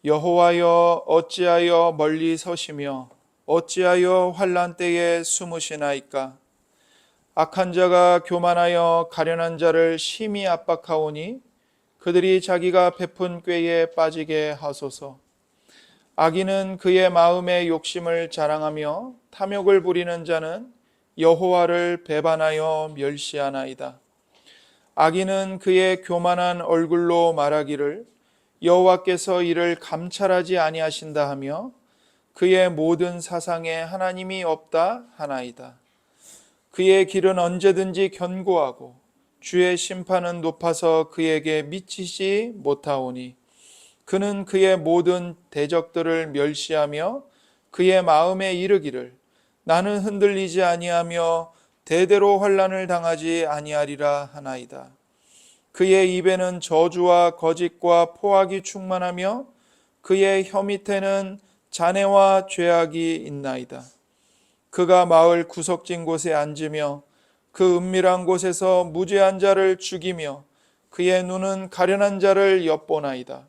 여호와여 어찌하여 멀리 서시며 어찌하여 환난 때에 숨으시나이까. 악한 자가 교만하여 가련한 자를 심히 압박하오니 그들이 자기가 베푼 꾀에 빠지게 하소서. 악인은 그의 마음의 욕심을 자랑하며 탐욕을 부리는 자는 여호와를 배반하여 멸시하나이다. 악인은 그의 교만한 얼굴로 말하기를 여호와께서 이를 감찰하지 아니하신다 하며 그의 모든 사상에 하나님이 없다 하나이다. 그의 길은 언제든지 견고하고 주의 심판은 높아서 그에게 미치지 못하오니 그는 그의 모든 대적들을 멸시하며 그의 마음에 이르기를 나는 흔들리지 아니하며 대대로 환난을 당하지 아니하리라 하나이다. 그의 입에는 저주와 거짓과 포악이 충만하며 그의 혀 밑에는 잔해와 죄악이 있나이다. 그가 마을 구석진 곳에 앉으며 그 은밀한 곳에서 무죄한 자를 죽이며 그의 눈은 가련한 자를 엿보나이다.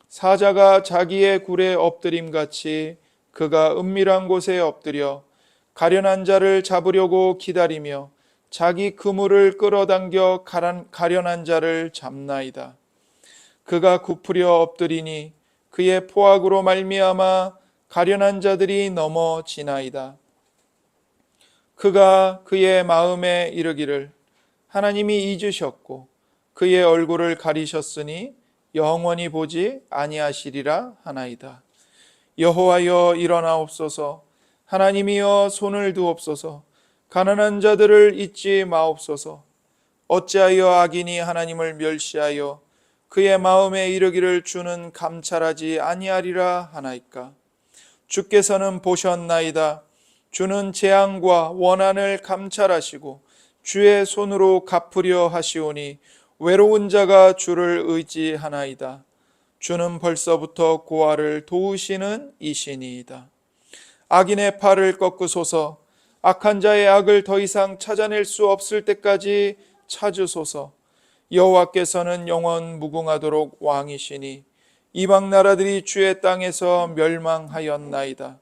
사자가 자기의 굴에 엎드림같이 그가 은밀한 곳에 엎드려 가련한 자를 잡으려고 기다리며 자기 그물을 끌어당겨 가련한 자를 잡나이다. 그가 굽으려 엎드리니 그의 포악으로 말미암아 가련한 자들이 넘어지나이다. 그가 그의 마음에 이르기를 하나님이 잊으셨고 그의 얼굴을 가리셨으니 영원히 보지 아니하시리라 하나이다. 여호와여 일어나옵소서. 하나님이여 손을 두옵소서. 가난한 자들을 잊지 마옵소서. 어찌하여 악인이 하나님을 멸시하여 그의 마음에 이르기를 주는 감찰하지 아니하리라 하나이까. 주께서는 보셨나이다. 주는 재앙과 원한을 감찰하시고 주의 손으로 갚으려 하시오니 외로운 자가 주를 의지하나이다. 주는 벌써부터 고아를 도우시는 이시니이다. 악인의 팔을 꺾으소서. 악한 자의 악을 더 이상 찾아낼 수 없을 때까지 찾으소서. 여호와께서는 영원 무궁하도록 왕이시니 이방 나라들이 주의 땅에서 멸망하였나이다.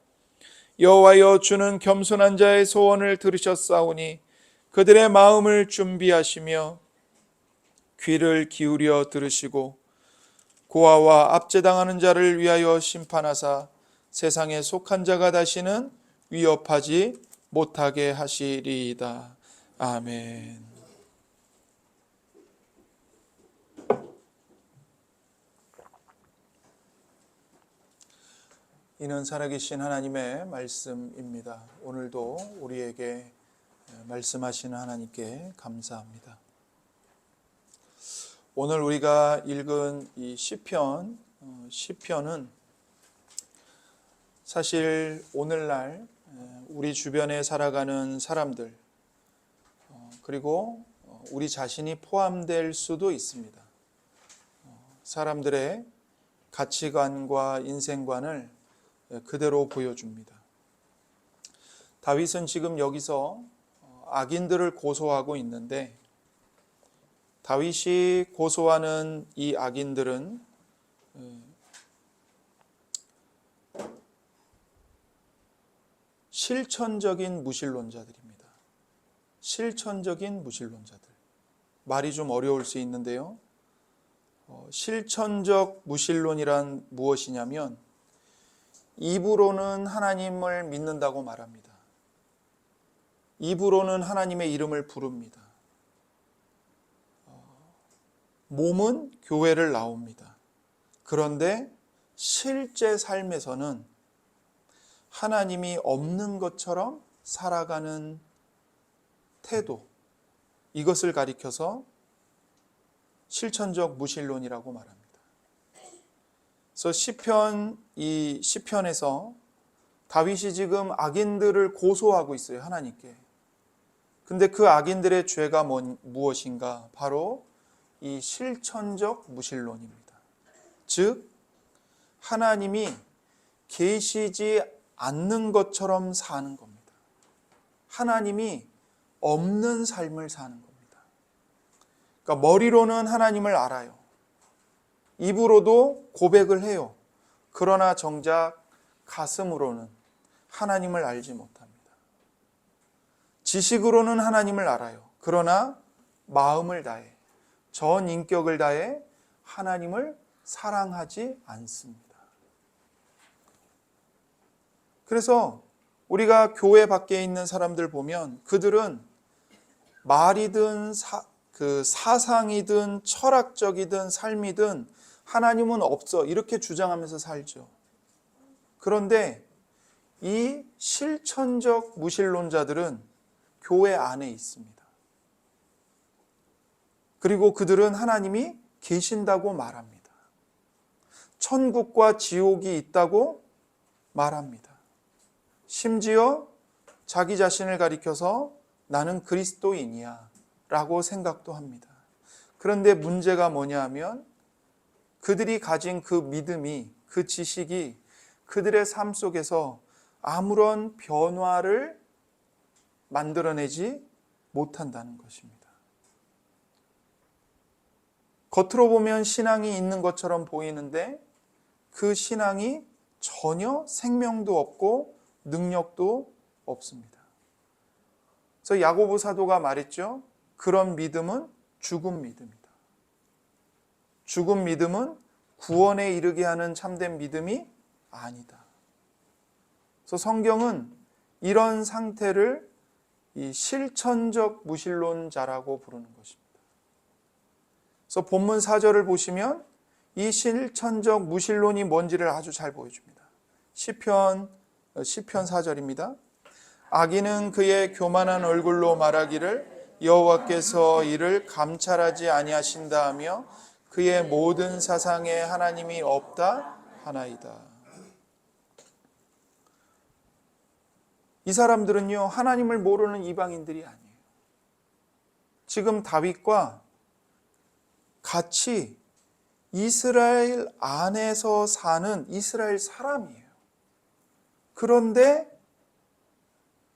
여호와여 주는 겸손한 자의 소원을 들으셨사오니 그들의 마음을 준비하시며 귀를 기울여 들으시고 고아와 압제당하는 자를 위하여 심판하사 세상에 속한 자가 다시는 위협하지 못하게 하시리이다. 아멘. 이는 살아계신 하나님의 말씀입니다. 오늘도 우리에게 말씀하시는 하나님께 감사합니다. 오늘 우리가 읽은 이 시편은 사실 오늘날 우리 주변에 살아가는 사람들 그리고 우리 자신이 포함될 수도 있습니다. 사람들의 가치관과 인생관을 그대로 보여줍니다. 다윗은 지금 여기서 악인들을 고소하고 있는데 다윗이 고소하는 이 악인들은 실천적인 무신론자들입니다. 실천적인 무신론자들. 말이 좀 어려울 수 있는데요. 실천적 무신론이란 무엇이냐면 입으로는 하나님을 믿는다고 말합니다. 입으로는 하나님의 이름을 부릅니다. 몸은 교회를 나옵니다. 그런데 실제 삶에서는 하나님이 없는 것처럼 살아가는 태도, 이것을 가리켜서 실천적 무신론이라고 말합니다. 그래서 이 시편에서 다윗이 지금 악인들을 고소하고 있어요, 하나님께. 근데 그 악인들의 죄가 무엇인가? 바로 이 실천적 무신론입니다. 즉 하나님이 계시지 않는 것처럼 사는 겁니다. 하나님이 없는 삶을 사는 겁니다. 그러니까 머리로는 하나님을 알아요. 입으로도 고백을 해요. 그러나 정작 가슴으로는 하나님을 알지 못합니다. 지식으로는 하나님을 알아요. 그러나 마음을 다해, 전 인격을 다해 하나님을 사랑하지 않습니다. 그래서 우리가 교회 밖에 있는 사람들 보면 그들은 말이든 사상이든 철학적이든 삶이든 하나님은 없어 이렇게 주장하면서 살죠. 그런데 이 실천적 무신론자들은 교회 안에 있습니다. 그리고 그들은 하나님이 계신다고 말합니다. 천국과 지옥이 있다고 말합니다. 심지어 자기 자신을 가리켜서 나는 그리스도인이야 라고 생각도 합니다. 그런데 문제가 뭐냐 하면 그들이 가진 그 믿음이, 그 지식이 그들의 삶 속에서 아무런 변화를 만들어내지 못한다는 것입니다. 겉으로 보면 신앙이 있는 것처럼 보이는데 그 신앙이 전혀 생명도 없고 능력도 없습니다. 그래서 야고보 사도가 말했죠. 그런 믿음은 죽은 믿음이다. 죽은 믿음은 구원에 이르게 하는 참된 믿음이 아니다. 그래서 성경은 이런 상태를 이 실천적 무신론자라고 부르는 것입니다. 그래서 본문 4절을 보시면 이 실천적 무신론이 뭔지를 아주 잘 보여줍니다. 시편 4절입니다. 악인은 그의 교만한 얼굴로 말하기를 여호와께서 이를 감찰하지 아니하신다 하며 그의 모든 사상에 하나님이 없다 하나이다. 이 사람들은요, 하나님을 모르는 이방인들이 아니에요. 지금 다윗과 같이 이스라엘 안에서 사는 이스라엘 사람이에요. 그런데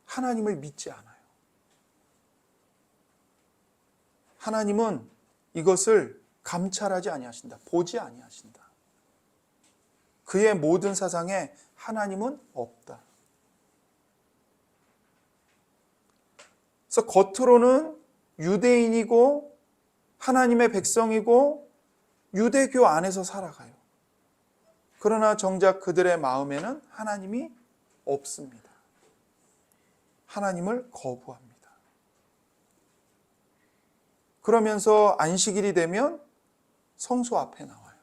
하나님을 믿지 않아요. 하나님은 이것을 감찰하지 아니하신다. 보지 아니하신다. 그의 모든 사상에 하나님은 없다. 그래서 겉으로는 유대인이고 하나님의 백성이고 유대교 안에서 살아가요. 그러나 정작 그들의 마음에는 하나님이 없습니다. 하나님을 거부합니다. 그러면서 안식일이 되면 성소 앞에 나와요.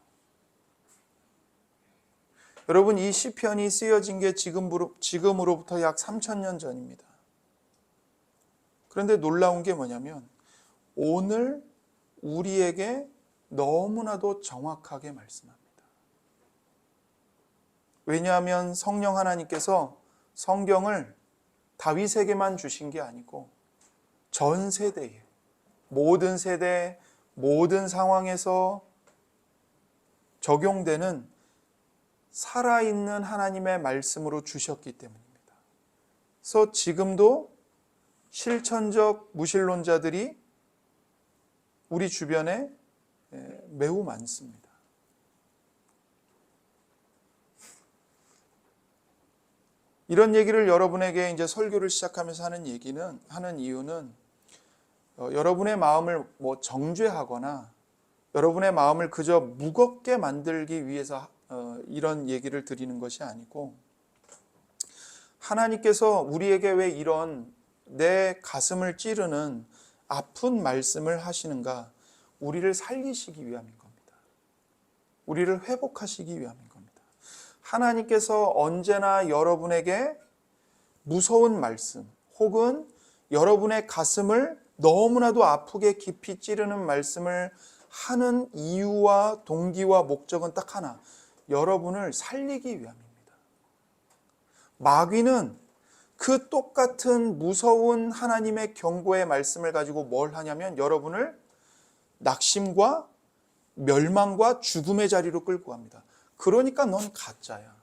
여러분, 이 시편이 쓰여진 게 지금으로부터 약 3000년 전입니다. 그런데 놀라운 게 뭐냐면 오늘 우리에게 너무나도 정확하게 말씀합니다. 왜냐하면 성령 하나님께서 성경을 다윗에게만 주신 게 아니고 전 세대에, 모든 세대, 모든 상황에서 적용되는 살아있는 하나님의 말씀으로 주셨기 때문입니다. 그래서 지금도 실천적 무신론자들이 우리 주변에 매우 많습니다. 이런 얘기를 여러분에게 이제 설교를 시작하면서 하는 이유는 여러분의 마음을 정죄하거나 여러분의 마음을 그저 무겁게 만들기 위해서 이런 얘기를 드리는 것이 아니고 하나님께서 우리에게 왜 이런 내 가슴을 찌르는 아픈 말씀을 하시는가? 우리를 살리시기 위함인 겁니다. 우리를 회복하시기 위함인 겁니다. 하나님께서 언제나 여러분에게 무서운 말씀 혹은 여러분의 가슴을 너무나도 아프게 깊이 찌르는 말씀을 하는 이유와 동기와 목적은 딱 하나, 여러분을 살리기 위함입니다. 마귀는 그 똑같은 무서운 하나님의 경고의 말씀을 가지고 뭘 하냐면 여러분을 낙심과 멸망과 죽음의 자리로 끌고 갑니다. 그러니까 넌 가짜야.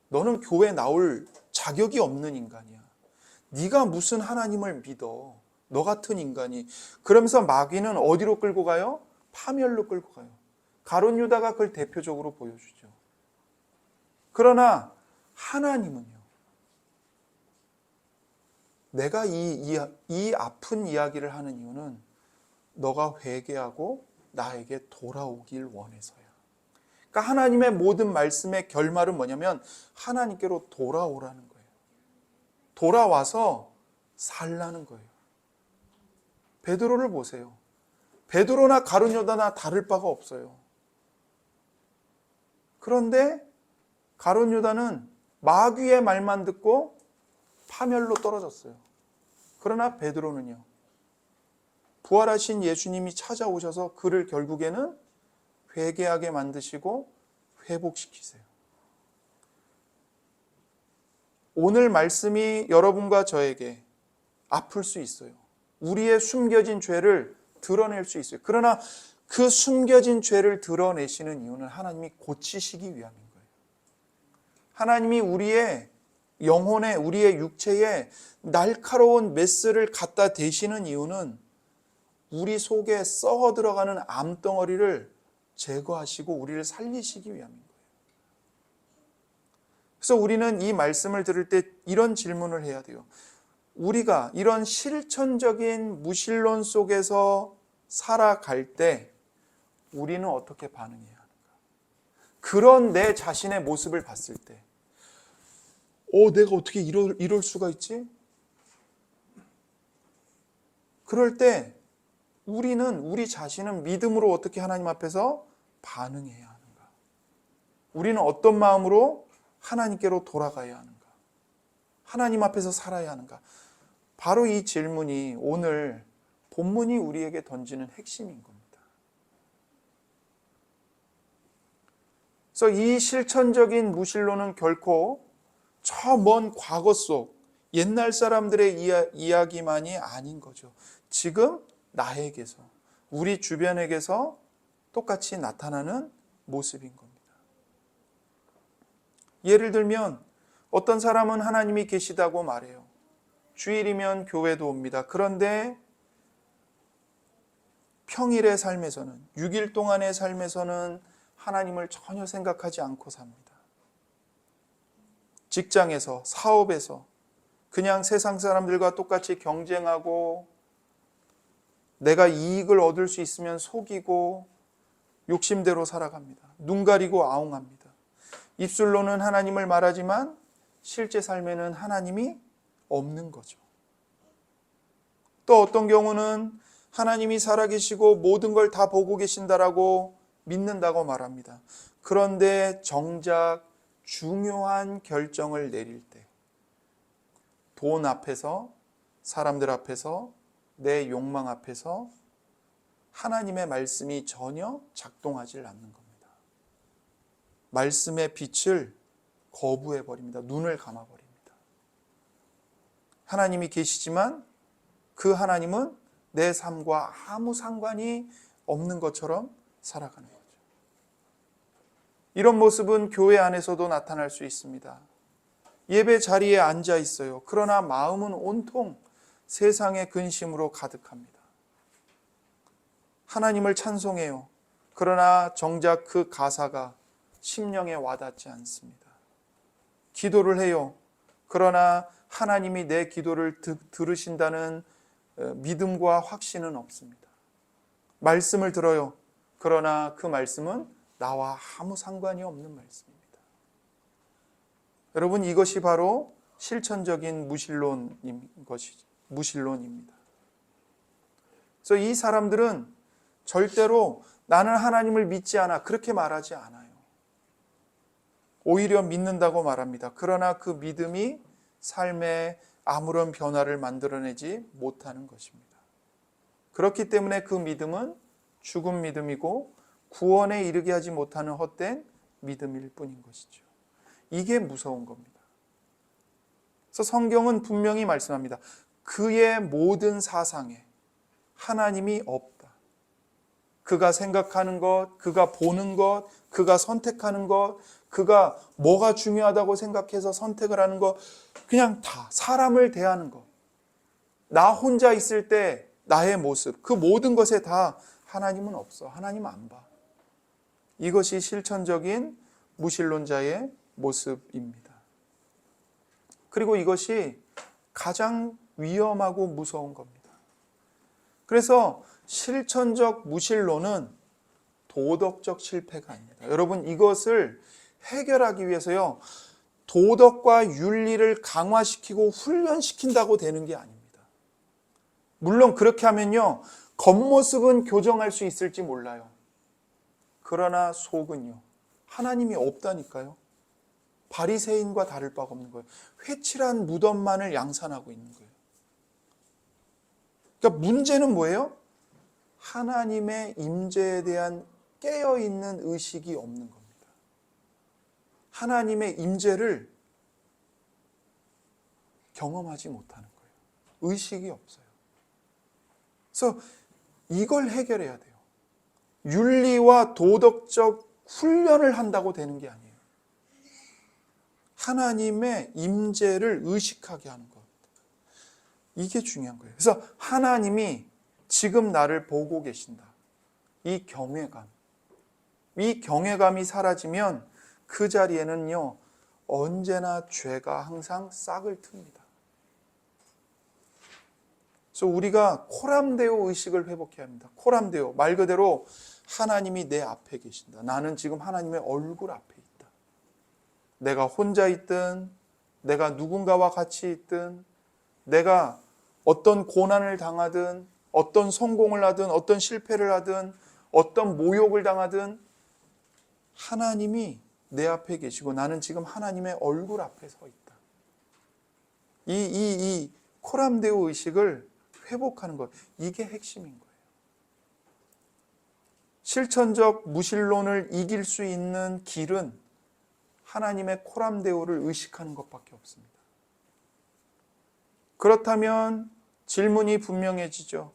너는 교회 나올 자격이 없는 인간이야. 네가 무슨 하나님을 믿어. 너 같은 인간이. 그러면서 마귀는 어디로 끌고 가요? 파멸로 끌고 가요. 가룟 유다가 그걸 대표적으로 보여주죠. 그러나 하나님은요. 내가 이 아픈 이야기를 하는 이유는 너가 회개하고 나에게 돌아오길 원해서야. 그러니까 하나님의 모든 말씀의 결말은 뭐냐면 하나님께로 돌아오라는 거예요. 돌아와서 살라는 거예요. 베드로를 보세요. 베드로나 가룟요다나 다를 바가 없어요. 그런데 가룟요다는 마귀의 말만 듣고 파멸로 떨어졌어요. 그러나 베드로는요. 부활하신 예수님이 찾아오셔서 그를 결국에는 회개하게 만드시고 회복시키세요. 오늘 말씀이 여러분과 저에게 아플 수 있어요. 우리의 숨겨진 죄를 드러낼 수 있어요. 그러나 그 숨겨진 죄를 드러내시는 이유는 하나님이 고치시기 위함인 거예요. 하나님이 우리의 영혼에, 우리의 육체에 날카로운 메스를 갖다 대시는 이유는 우리 속에 썩어 들어가는 암덩어리를 제거하시고 우리를 살리시기 위함인 거예요. 그래서 우리는 이 말씀을 들을 때 이런 질문을 해야 돼요. 우리가 이런 실천적인 무신론 속에서 살아갈 때 우리는 어떻게 반응해야 하는가? 그런 내 자신의 모습을 봤을 때 내가 어떻게 이럴 수가 있지? 그럴 때 우리 자신은 믿음으로 어떻게 하나님 앞에서 반응해야 하는가? 우리는 어떤 마음으로 하나님께로 돌아가야 하는가? 하나님 앞에서 살아야 하는가? 바로 이 질문이 오늘 본문이 우리에게 던지는 핵심인 겁니다. 그래서 이 실천적인 무신론은 결코 저 먼 과거 속 옛날 사람들의 이야기만이 아닌 거죠. 지금 나에게서, 우리 주변에게서 똑같이 나타나는 모습인 겁니다. 예를 들면 어떤 사람은 하나님이 계시다고 말해요. 주일이면 교회도 옵니다. 그런데 평일의 삶에서는, 6일 동안의 삶에서는 하나님을 전혀 생각하지 않고 삽니다. 직장에서, 사업에서 그냥 세상 사람들과 똑같이 경쟁하고 내가 이익을 얻을 수 있으면 속이고 욕심대로 살아갑니다. 눈 가리고 아웅합니다. 입술로는 하나님을 말하지만 실제 삶에는 하나님이 없는 거죠. 또 어떤 경우는 하나님이 살아계시고 모든 걸 다 보고 계신다라고 믿는다고 말합니다. 그런데 정작 중요한 결정을 내릴 때 돈 앞에서, 사람들 앞에서, 내 욕망 앞에서 하나님의 말씀이 전혀 작동하지 않는 겁니다. 말씀의 빛을 거부해버립니다. 눈을 감아버립니다. 하나님이 계시지만 그 하나님은 내 삶과 아무 상관이 없는 것처럼 살아가는 거죠. 이런 모습은 교회 안에서도 나타날 수 있습니다. 예배 자리에 앉아 있어요. 그러나 마음은 온통 세상의 근심으로 가득합니다. 하나님을 찬송해요. 그러나 정작 그 가사가 심령에 와닿지 않습니다. 기도를 해요. 그러나 하나님이 내 기도를 들으신다는 믿음과 확신은 없습니다. 말씀을 들어요. 그러나 그 말씀은 나와 아무 상관이 없는 말씀입니다. 여러분, 이것이 바로 실천적인 무신론입니다. 그래서 이 사람들은 절대로 나는 하나님을 믿지 않아 그렇게 말하지 않아요. 오히려 믿는다고 말합니다. 그러나 그 믿음이 삶에 아무런 변화를 만들어내지 못하는 것입니다. 그렇기 때문에 그 믿음은 죽은 믿음이고 구원에 이르게 하지 못하는 헛된 믿음일 뿐인 것이죠. 이게 무서운 겁니다. 그래서 성경은 분명히 말씀합니다. 그의 모든 사상에 하나님이 없다. 그가 생각하는 것, 그가 보는 것, 그가 선택하는 것, 그가 뭐가 중요하다고 생각해서 선택을 하는 것, 그냥 다 사람을 대하는 것, 나 혼자 있을 때 나의 모습, 그 모든 것에 다 하나님은 없어. 하나님 안 봐. 이것이 실천적인 무신론자의 모습입니다. 그리고 이것이 가장 위험하고 무서운 겁니다. 그래서 실천적 무신론은 도덕적 실패가 아닙니다. 여러분, 이것을 해결하기 위해서요, 도덕과 윤리를 강화시키고 훈련시킨다고 되는 게 아닙니다. 물론 그렇게 하면요, 겉모습은 교정할 수 있을지 몰라요. 그러나 속은요, 하나님이 없다니까요. 바리새인과 다를 바가 없는 거예요. 회칠한 무덤만을 양산하고 있는 거예요. 그러니까 문제는 뭐예요? 하나님의 임재에 대한 깨어있는 의식이 없는 겁니다. 하나님의 임재를 경험하지 못하는 거예요. 의식이 없어요. 그래서 이걸 해결해야 돼요. 윤리와 도덕적 훈련을 한다고 되는 게 아니에요. 하나님의 임재를 의식하게 하는 것. 이게 중요한 거예요. 그래서 하나님이 지금 나를 보고 계신다. 이 경외감이 사라지면 그 자리에는요, 언제나 죄가 항상 싹을 틉니다. 그래서 우리가 코람데오 의식을 회복해야 합니다. 코람데오, 말 그대로 하나님이 내 앞에 계신다. 나는 지금 하나님의 얼굴 앞에 있다. 내가 혼자 있든, 내가 누군가와 같이 있든, 내가 어떤 고난을 당하든, 어떤 성공을 하든, 어떤 실패를 하든, 어떤 모욕을 당하든, 하나님이 내 앞에 계시고 나는 지금 하나님의 얼굴 앞에 서 있다. 이 코람데오 의식을 회복하는 것, 이게 핵심인 거예요. 실천적 무신론을 이길 수 있는 길은 하나님의 코람데오를 의식하는 것밖에 없습니다. 그렇다면 질문이 분명해지죠.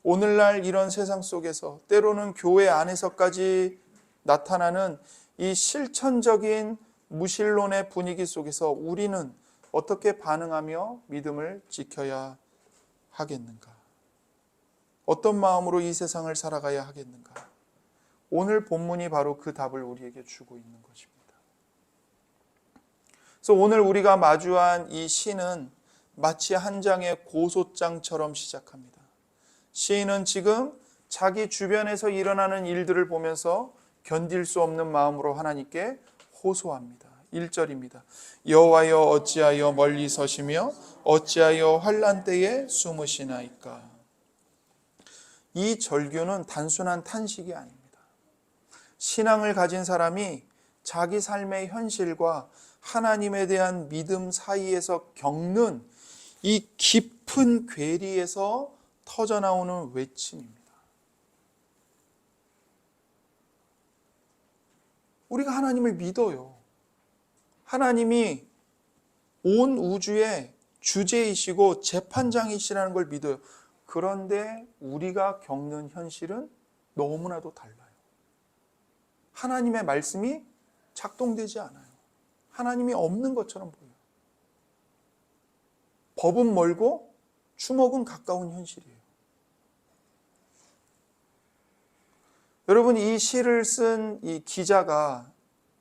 오늘날 이런 세상 속에서 때로는 교회 안에서까지 나타나는 이 실천적인 무신론의 분위기 속에서 우리는 어떻게 반응하며 믿음을 지켜야 하겠는가? 어떤 마음으로 이 세상을 살아가야 하겠는가? 오늘 본문이 바로 그 답을 우리에게 주고 있는 것입니다. 그래서 오늘 우리가 마주한 이 시는 마치 한 장의 고소장처럼 시작합니다. 시인은 지금 자기 주변에서 일어나는 일들을 보면서 견딜 수 없는 마음으로 하나님께 호소합니다. 1절입니다. 여호와여 어찌하여 멀리 서시며 어찌하여 환난 때에 숨으시나이까. 이 절규는 단순한 탄식이 아닙니다. 신앙을 가진 사람이 자기 삶의 현실과 하나님에 대한 믿음 사이에서 겪는 이 깊은 괴리에서 터져나오는 외침입니다. 우리가 하나님을 믿어요. 하나님이 온 우주의 주제이시고 재판장이시라는 걸 믿어요. 그런데 우리가 겪는 현실은 너무나도 달라요. 하나님의 말씀이 작동되지 않아요. 하나님이 없는 것처럼 보여요. 법은 멀고 주먹은 가까운 현실이에요. 여러분, 이 시를 쓴 이 기자가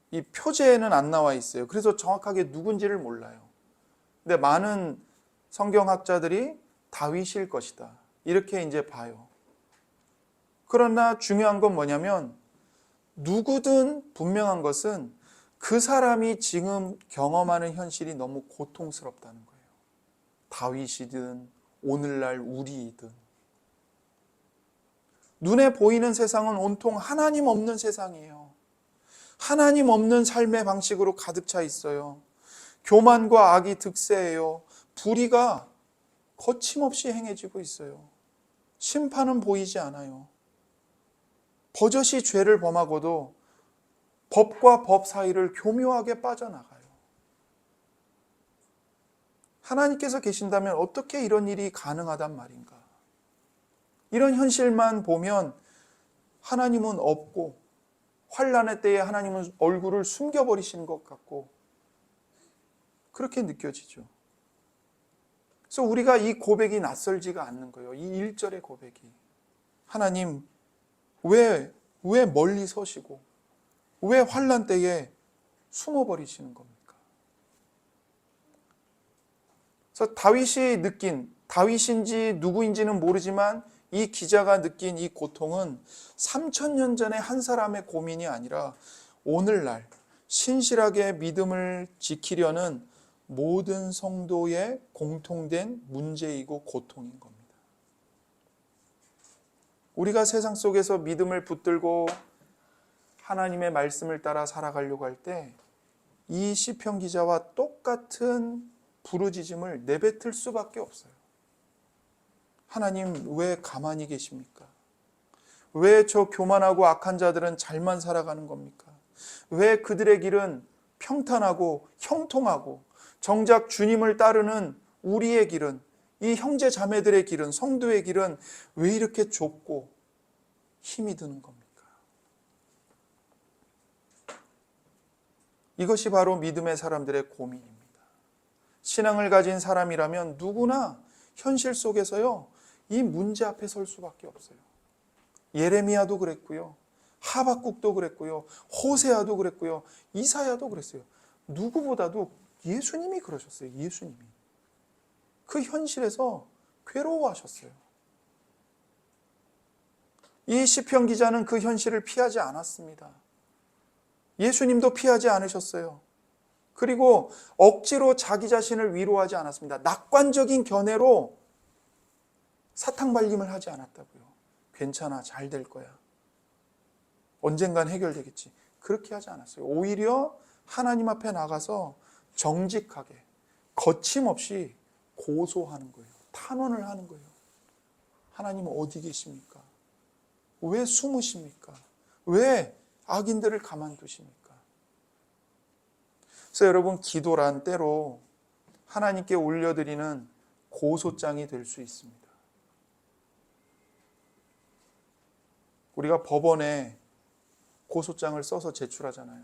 이 표제에는 안 나와 있어요. 그래서 정확하게 누군지를 몰라요. 근데 많은 성경학자들이 다윗일 것이다, 이렇게 이제 봐요. 그러나 중요한 건 뭐냐면, 누구든 분명한 것은 그 사람이 지금 경험하는 현실이 너무 고통스럽다는 거예요. 다윗이든 오늘날 우리이든. 눈에 보이는 세상은 온통 하나님 없는 세상이에요. 하나님 없는 삶의 방식으로 가득 차 있어요. 교만과 악이 득세해요. 불의가 거침없이 행해지고 있어요. 심판은 보이지 않아요. 버젓이 죄를 범하고도 법과 법 사이를 교묘하게 빠져나가요. 하나님께서 계신다면 어떻게 이런 일이 가능하단 말인가? 이런 현실만 보면 하나님은 없고 환난의 때에 하나님은 얼굴을 숨겨버리신 것 같고 그렇게 느껴지죠. 그래서 우리가 이 고백이 낯설지가 않는 거예요. 이 1절의 고백이. 하나님, 왜 멀리 서시고 왜 환난 때에 숨어버리시는 겁니까? 그래서 다윗이 느낀, 다윗인지 누구인지는 모르지만 이 기자가 느낀 이 고통은 3000년 전에 한 사람의 고민이 아니라 오늘날 신실하게 믿음을 지키려는 모든 성도의 공통된 문제이고 고통인 겁니다. 우리가 세상 속에서 믿음을 붙들고 하나님의 말씀을 따라 살아가려고 할 때 이 시편 기자와 똑같은 부르짖음을 내뱉을 수밖에 없어요. 하나님, 왜 가만히 계십니까? 왜 저 교만하고 악한 자들은 잘만 살아가는 겁니까? 왜 그들의 길은 평탄하고 형통하고 정작 주님을 따르는 우리의 길은, 이 형제 자매들의 길은, 성도의 길은 왜 이렇게 좁고 힘이 드는 겁니까? 이것이 바로 믿음의 사람들의 고민입니다. 신앙을 가진 사람이라면 누구나 현실 속에서요, 이 문제 앞에 설 수밖에 없어요. 예레미야도 그랬고요, 하박국도 그랬고요, 호세아도 그랬고요, 이사야도 그랬어요. 누구보다도 예수님이 그러셨어요. 예수님이. 그 현실에서 괴로워하셨어요. 이 시편 기자는 그 현실을 피하지 않았습니다. 예수님도 피하지 않으셨어요. 그리고 억지로 자기 자신을 위로하지 않았습니다. 낙관적인 견해로 사탕발림을 하지 않았다고요. 괜찮아, 잘 될 거야. 언젠간 해결되겠지. 그렇게 하지 않았어요. 오히려 하나님 앞에 나가서 정직하게, 거침없이 고소하는 거예요. 탄원을 하는 거예요. 하나님은 어디 계십니까? 왜 숨으십니까? 왜 악인들을 가만두십니까? 그래서 여러분, 기도란 때로 하나님께 올려드리는 고소장이 될 수 있습니다. 우리가 법원에 고소장을 써서 제출하잖아요.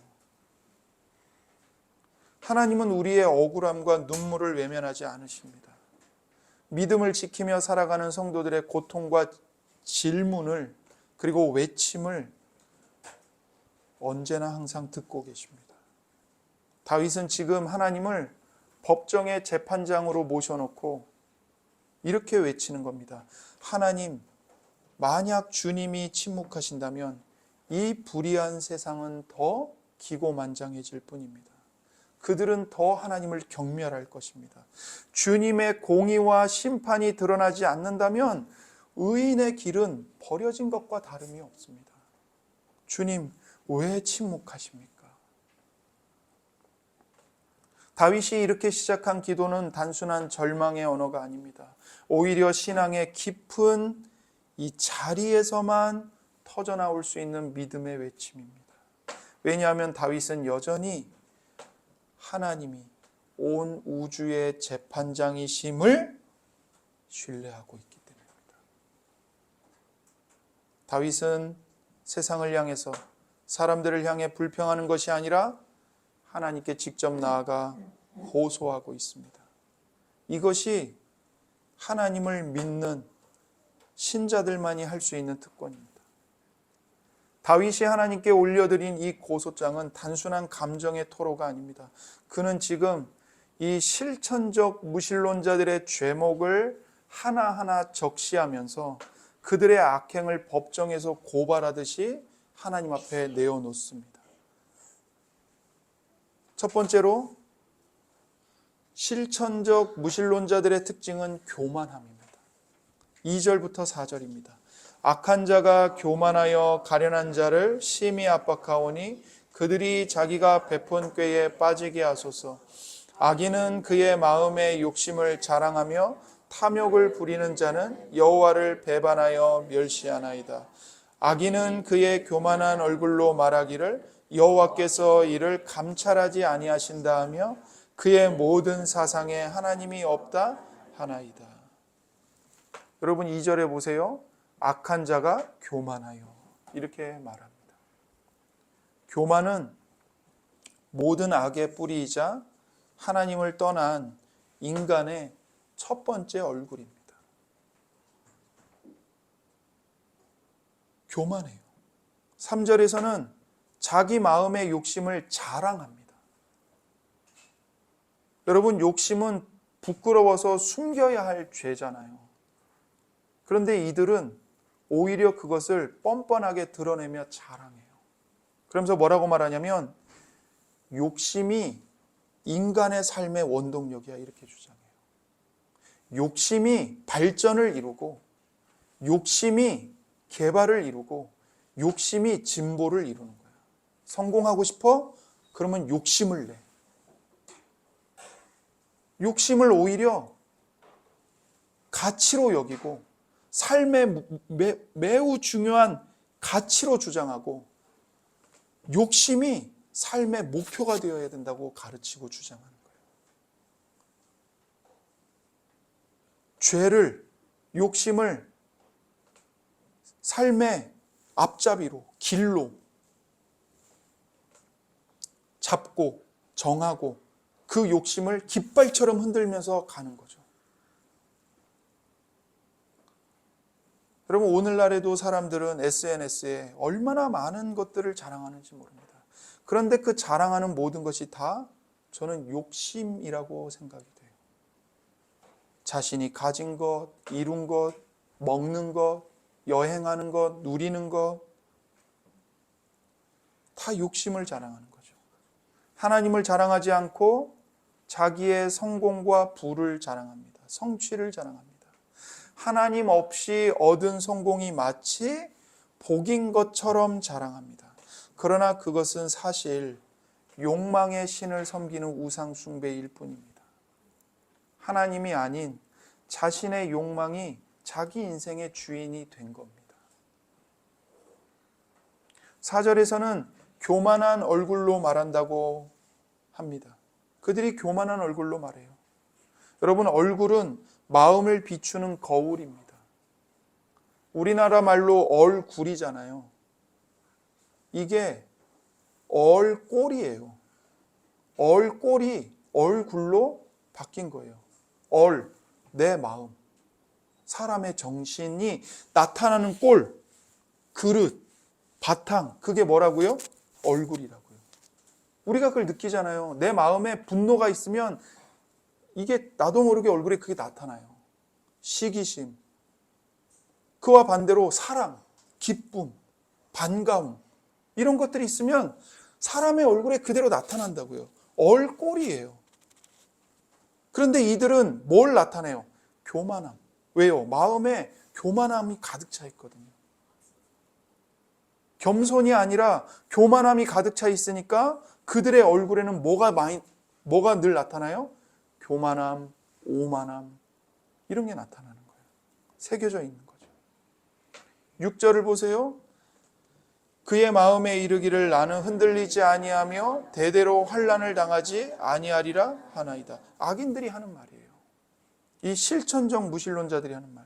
하나님은 우리의 억울함과 눈물을 외면하지 않으십니다. 믿음을 지키며 살아가는 성도들의 고통과 질문을, 그리고 외침을 언제나 항상 듣고 계십니다. 다윗은 지금 하나님을 법정의 재판장으로 모셔놓고 이렇게 외치는 겁니다. 하나님, 만약 주님이 침묵하신다면 이 불의한 세상은 더 기고만장해질 뿐입니다. 그들은 더 하나님을 경멸할 것입니다. 주님의 공의와 심판이 드러나지 않는다면 의인의 길은 버려진 것과 다름이 없습니다. 주님, 왜 침묵하십니까? 다윗이 이렇게 시작한 기도는 단순한 절망의 언어가 아닙니다. 오히려 신앙의 깊은 이 자리에서만 터져나올 수 있는 믿음의 외침입니다. 왜냐하면 다윗은 여전히 하나님이 온 우주의 재판장이심을 신뢰하고 있기 때문입니다. 다윗은 세상을 향해서, 사람들을 향해 불평하는 것이 아니라 하나님께 직접 나아가 호소하고 있습니다. 이것이 하나님을 믿는 신자들만이 할 수 있는 특권입니다. 다윗이 하나님께 올려드린 이 고소장은 단순한 감정의 토로가 아닙니다. 그는 지금 이 실천적 무신론자들의 죄목을 하나하나 적시하면서 그들의 악행을 법정에서 고발하듯이 하나님 앞에 내어놓습니다. 첫 번째로, 실천적 무신론자들의 특징은 교만함입니다. 2절부터 4절입니다. 악한 자가 교만하여 가련한 자를 심히 압박하오니 그들이 자기가 베푼 꾀에 빠지게 하소서. 악인은 그의 마음의 욕심을 자랑하며 탐욕을 부리는 자는 여호와를 배반하여 멸시하나이다. 악인은 그의 교만한 얼굴로 말하기를 여호와께서 이를 감찰하지 아니하신다 하며 그의 모든 사상에 하나님이 없다 하나이다. 여러분, 2절에 보세요. 악한 자가 교만하여, 이렇게 말합니다. 교만은 모든 악의 뿌리이자 하나님을 떠난 인간의 첫 번째 얼굴입니다. 교만해요. 3절에서는 자기 마음의 욕심을 자랑합니다. 여러분, 욕심은 부끄러워서 숨겨야 할 죄잖아요. 그런데 이들은 오히려 그것을 뻔뻔하게 드러내며 자랑해요. 그러면서 뭐라고 말하냐면 욕심이 인간의 삶의 원동력이야, 이렇게 주장해요. 욕심이 발전을 이루고, 욕심이 개발을 이루고, 욕심이 진보를 이루는 거야. 성공하고 싶어? 그러면 욕심을 내. 욕심을 오히려 가치로 여기고 삶의 매우 중요한 가치로 주장하고, 욕심이 삶의 목표가 되어야 된다고 가르치고 주장하는 거예요. 죄를, 욕심을 삶의 앞잡이로, 길로 잡고 정하고 그 욕심을 깃발처럼 흔들면서 가는 거죠. 여러분, 오늘날에도 사람들은 SNS에 얼마나 많은 것들을 자랑하는지 모릅니다. 그런데 그 자랑하는 모든 것이 다 저는 욕심이라고 생각이 돼요. 자신이 가진 것, 이룬 것, 먹는 것, 여행하는 것, 누리는 것, 다 욕심을 자랑하는 거죠. 하나님을 자랑하지 않고 자기의 성공과 부를 자랑합니다. 성취를 자랑합니다. 하나님 없이 얻은 성공이 마치 복인 것처럼 자랑합니다. 그러나 그것은 사실 욕망의 신을 섬기는 우상 숭배일 뿐입니다. 하나님이 아닌 자신의 욕망이 자기 인생의 주인이 된 겁니다. 4절에서는 교만한 얼굴로 말한다고 합니다. 그들이 교만한 얼굴로 말해요. 여러분, 얼굴은 마음을 비추는 거울입니다. 우리나라 말로 얼굴이잖아요. 이게 얼꼴이에요. 얼꼴이 얼굴로 바뀐 거예요. 내 마음, 사람의 정신이 나타나는 꼴, 그릇, 바탕, 그게 뭐라고요? 얼굴이라고요. 우리가 그걸 느끼잖아요. 내 마음에 분노가 있으면 이게 나도 모르게 얼굴에 그게 나타나요. 시기심, 그와 반대로 사랑, 기쁨, 반가움, 이런 것들이 있으면 사람의 얼굴에 그대로 나타난다고요. 얼꼴이에요. 그런데 이들은 뭘 나타내요? 교만함. 왜요? 마음에 교만함이 가득 차 있거든요. 겸손이 아니라 교만함이 가득 차 있으니까 그들의 얼굴에는 뭐가 늘 나타나요? 교만함, 오만함, 이런 게 나타나는 거예요. 새겨져 있는 거죠. 6절을 보세요. 그의 마음에 이르기를 나는 흔들리지 아니하며 대대로 환난을 당하지 아니하리라 하나이다. 악인들이 하는 말이에요. 이 실천적 무신론자들이 하는 말.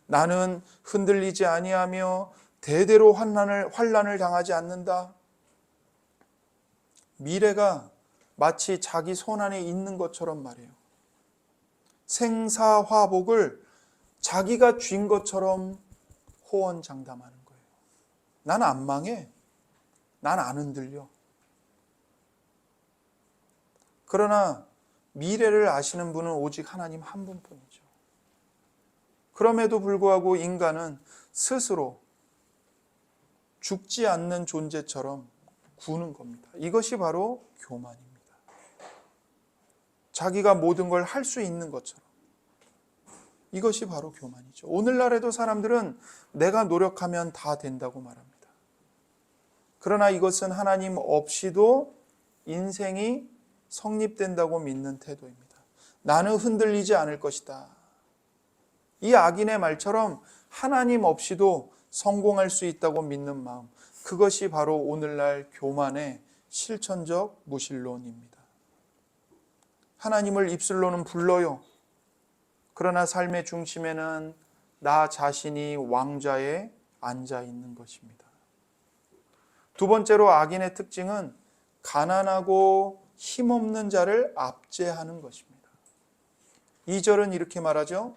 나는 흔들리지 아니하며 대대로 환난을 당하지 않는다. 미래가 마치 자기 손 안에 있는 것처럼 말해요. 생사화복을 자기가 쥔 것처럼 호언장담하는 거예요. 난 안 망해. 난 안 흔들려. 그러나 미래를 아시는 분은 오직 하나님 한 분뿐이죠. 그럼에도 불구하고 인간은 스스로 죽지 않는 존재처럼 구는 겁니다. 이것이 바로 교만입니다. 자기가 모든 걸 할 수 있는 것처럼. 이것이 바로 교만이죠. 오늘날에도 사람들은 내가 노력하면 다 된다고 말합니다. 그러나 이것은 하나님 없이도 인생이 성립된다고 믿는 태도입니다. 나는 흔들리지 않을 것이다. 이 악인의 말처럼 하나님 없이도 성공할 수 있다고 믿는 마음, 그것이 바로 오늘날 교만의 실천적 무신론입니다. 하나님을 입술로는 불러요. 그러나 삶의 중심에는 나 자신이 왕좌에 앉아 있는 것입니다. 두 번째로 악인의 특징은 가난하고 힘없는 자를 압제하는 것입니다. 2절은 이렇게 말하죠.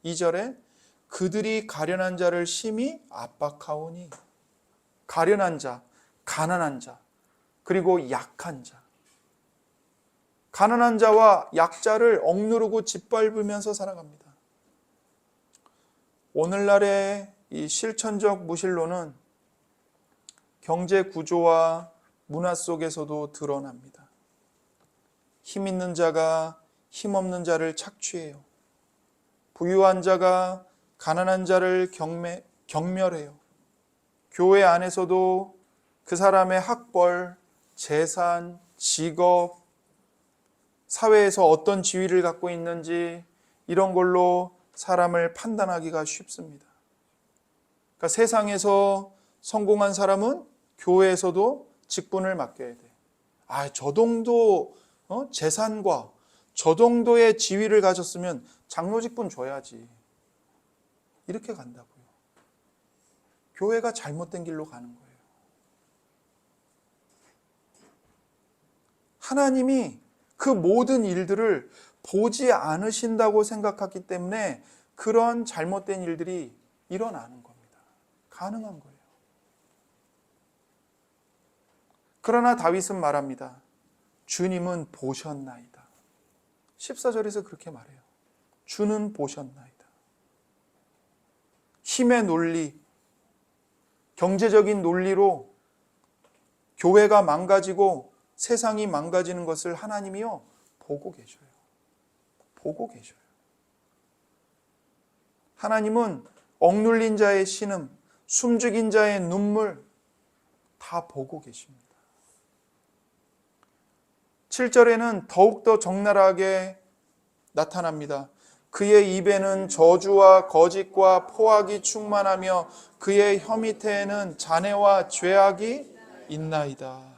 2절에 그들이 가련한 자를 심히 압박하오니. 가련한 자, 가난한 자, 그리고 약한 자. 가난한 자와 약자를 억누르고 짓밟으면서 살아갑니다. 오늘날의 이 실천적 무신론은 경제 구조와 문화 속에서도 드러납니다. 힘 있는 자가 힘 없는 자를 착취해요. 부유한 자가 가난한 자를 경멸해요. 교회 안에서도 그 사람의 학벌, 재산, 직업, 사회에서 어떤 지위를 갖고 있는지 이런 걸로 사람을 판단하기가 쉽습니다. 그러니까 세상에서 성공한 사람은 교회에서도 직분을 맡겨야 돼. 저 정도 재산과 저 정도의 지위를 가졌으면 장로 직분 줘야지. 이렇게 간다고요. 교회가 잘못된 길로 가는 거예요. 하나님이 그 모든 일들을 보지 않으신다고 생각하기 때문에 그런 잘못된 일들이 일어나는 겁니다. 가능한 거예요. 그러나 다윗은 말합니다. 주님은 보셨나이다. 14절에서 그렇게 말해요. 주는 보셨나이다. 힘의 논리, 경제적인 논리로 교회가 망가지고 세상이 망가지는 것을 하나님이요 보고 계셔요. 보고 계셔요. 하나님은 억눌린 자의 신음, 숨죽인 자의 눈물 다 보고 계십니다. 7절에는 더욱더 적나라하게 나타납니다. 그의 입에는 저주와 거짓과 포악이 충만하며 그의 혀 밑에는 잔해와 죄악이 있나이다.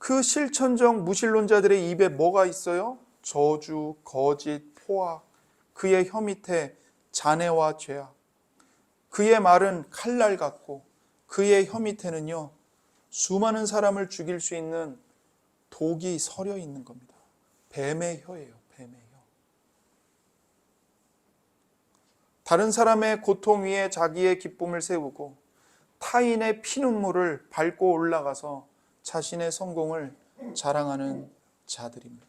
그 실천적 무신론자들의 입에 뭐가 있어요? 저주, 거짓, 포악, 그의 혀 밑에 잔해와 죄악. 그의 말은 칼날 같고 그의 혀 밑에는요 수많은 사람을 죽일 수 있는 독이 서려 있는 겁니다. 뱀의 혀예요. 뱀의 혀. 다른 사람의 고통 위에 자기의 기쁨을 세우고 타인의 피눈물을 밟고 올라가서 자신의 성공을 자랑하는 자들입니다.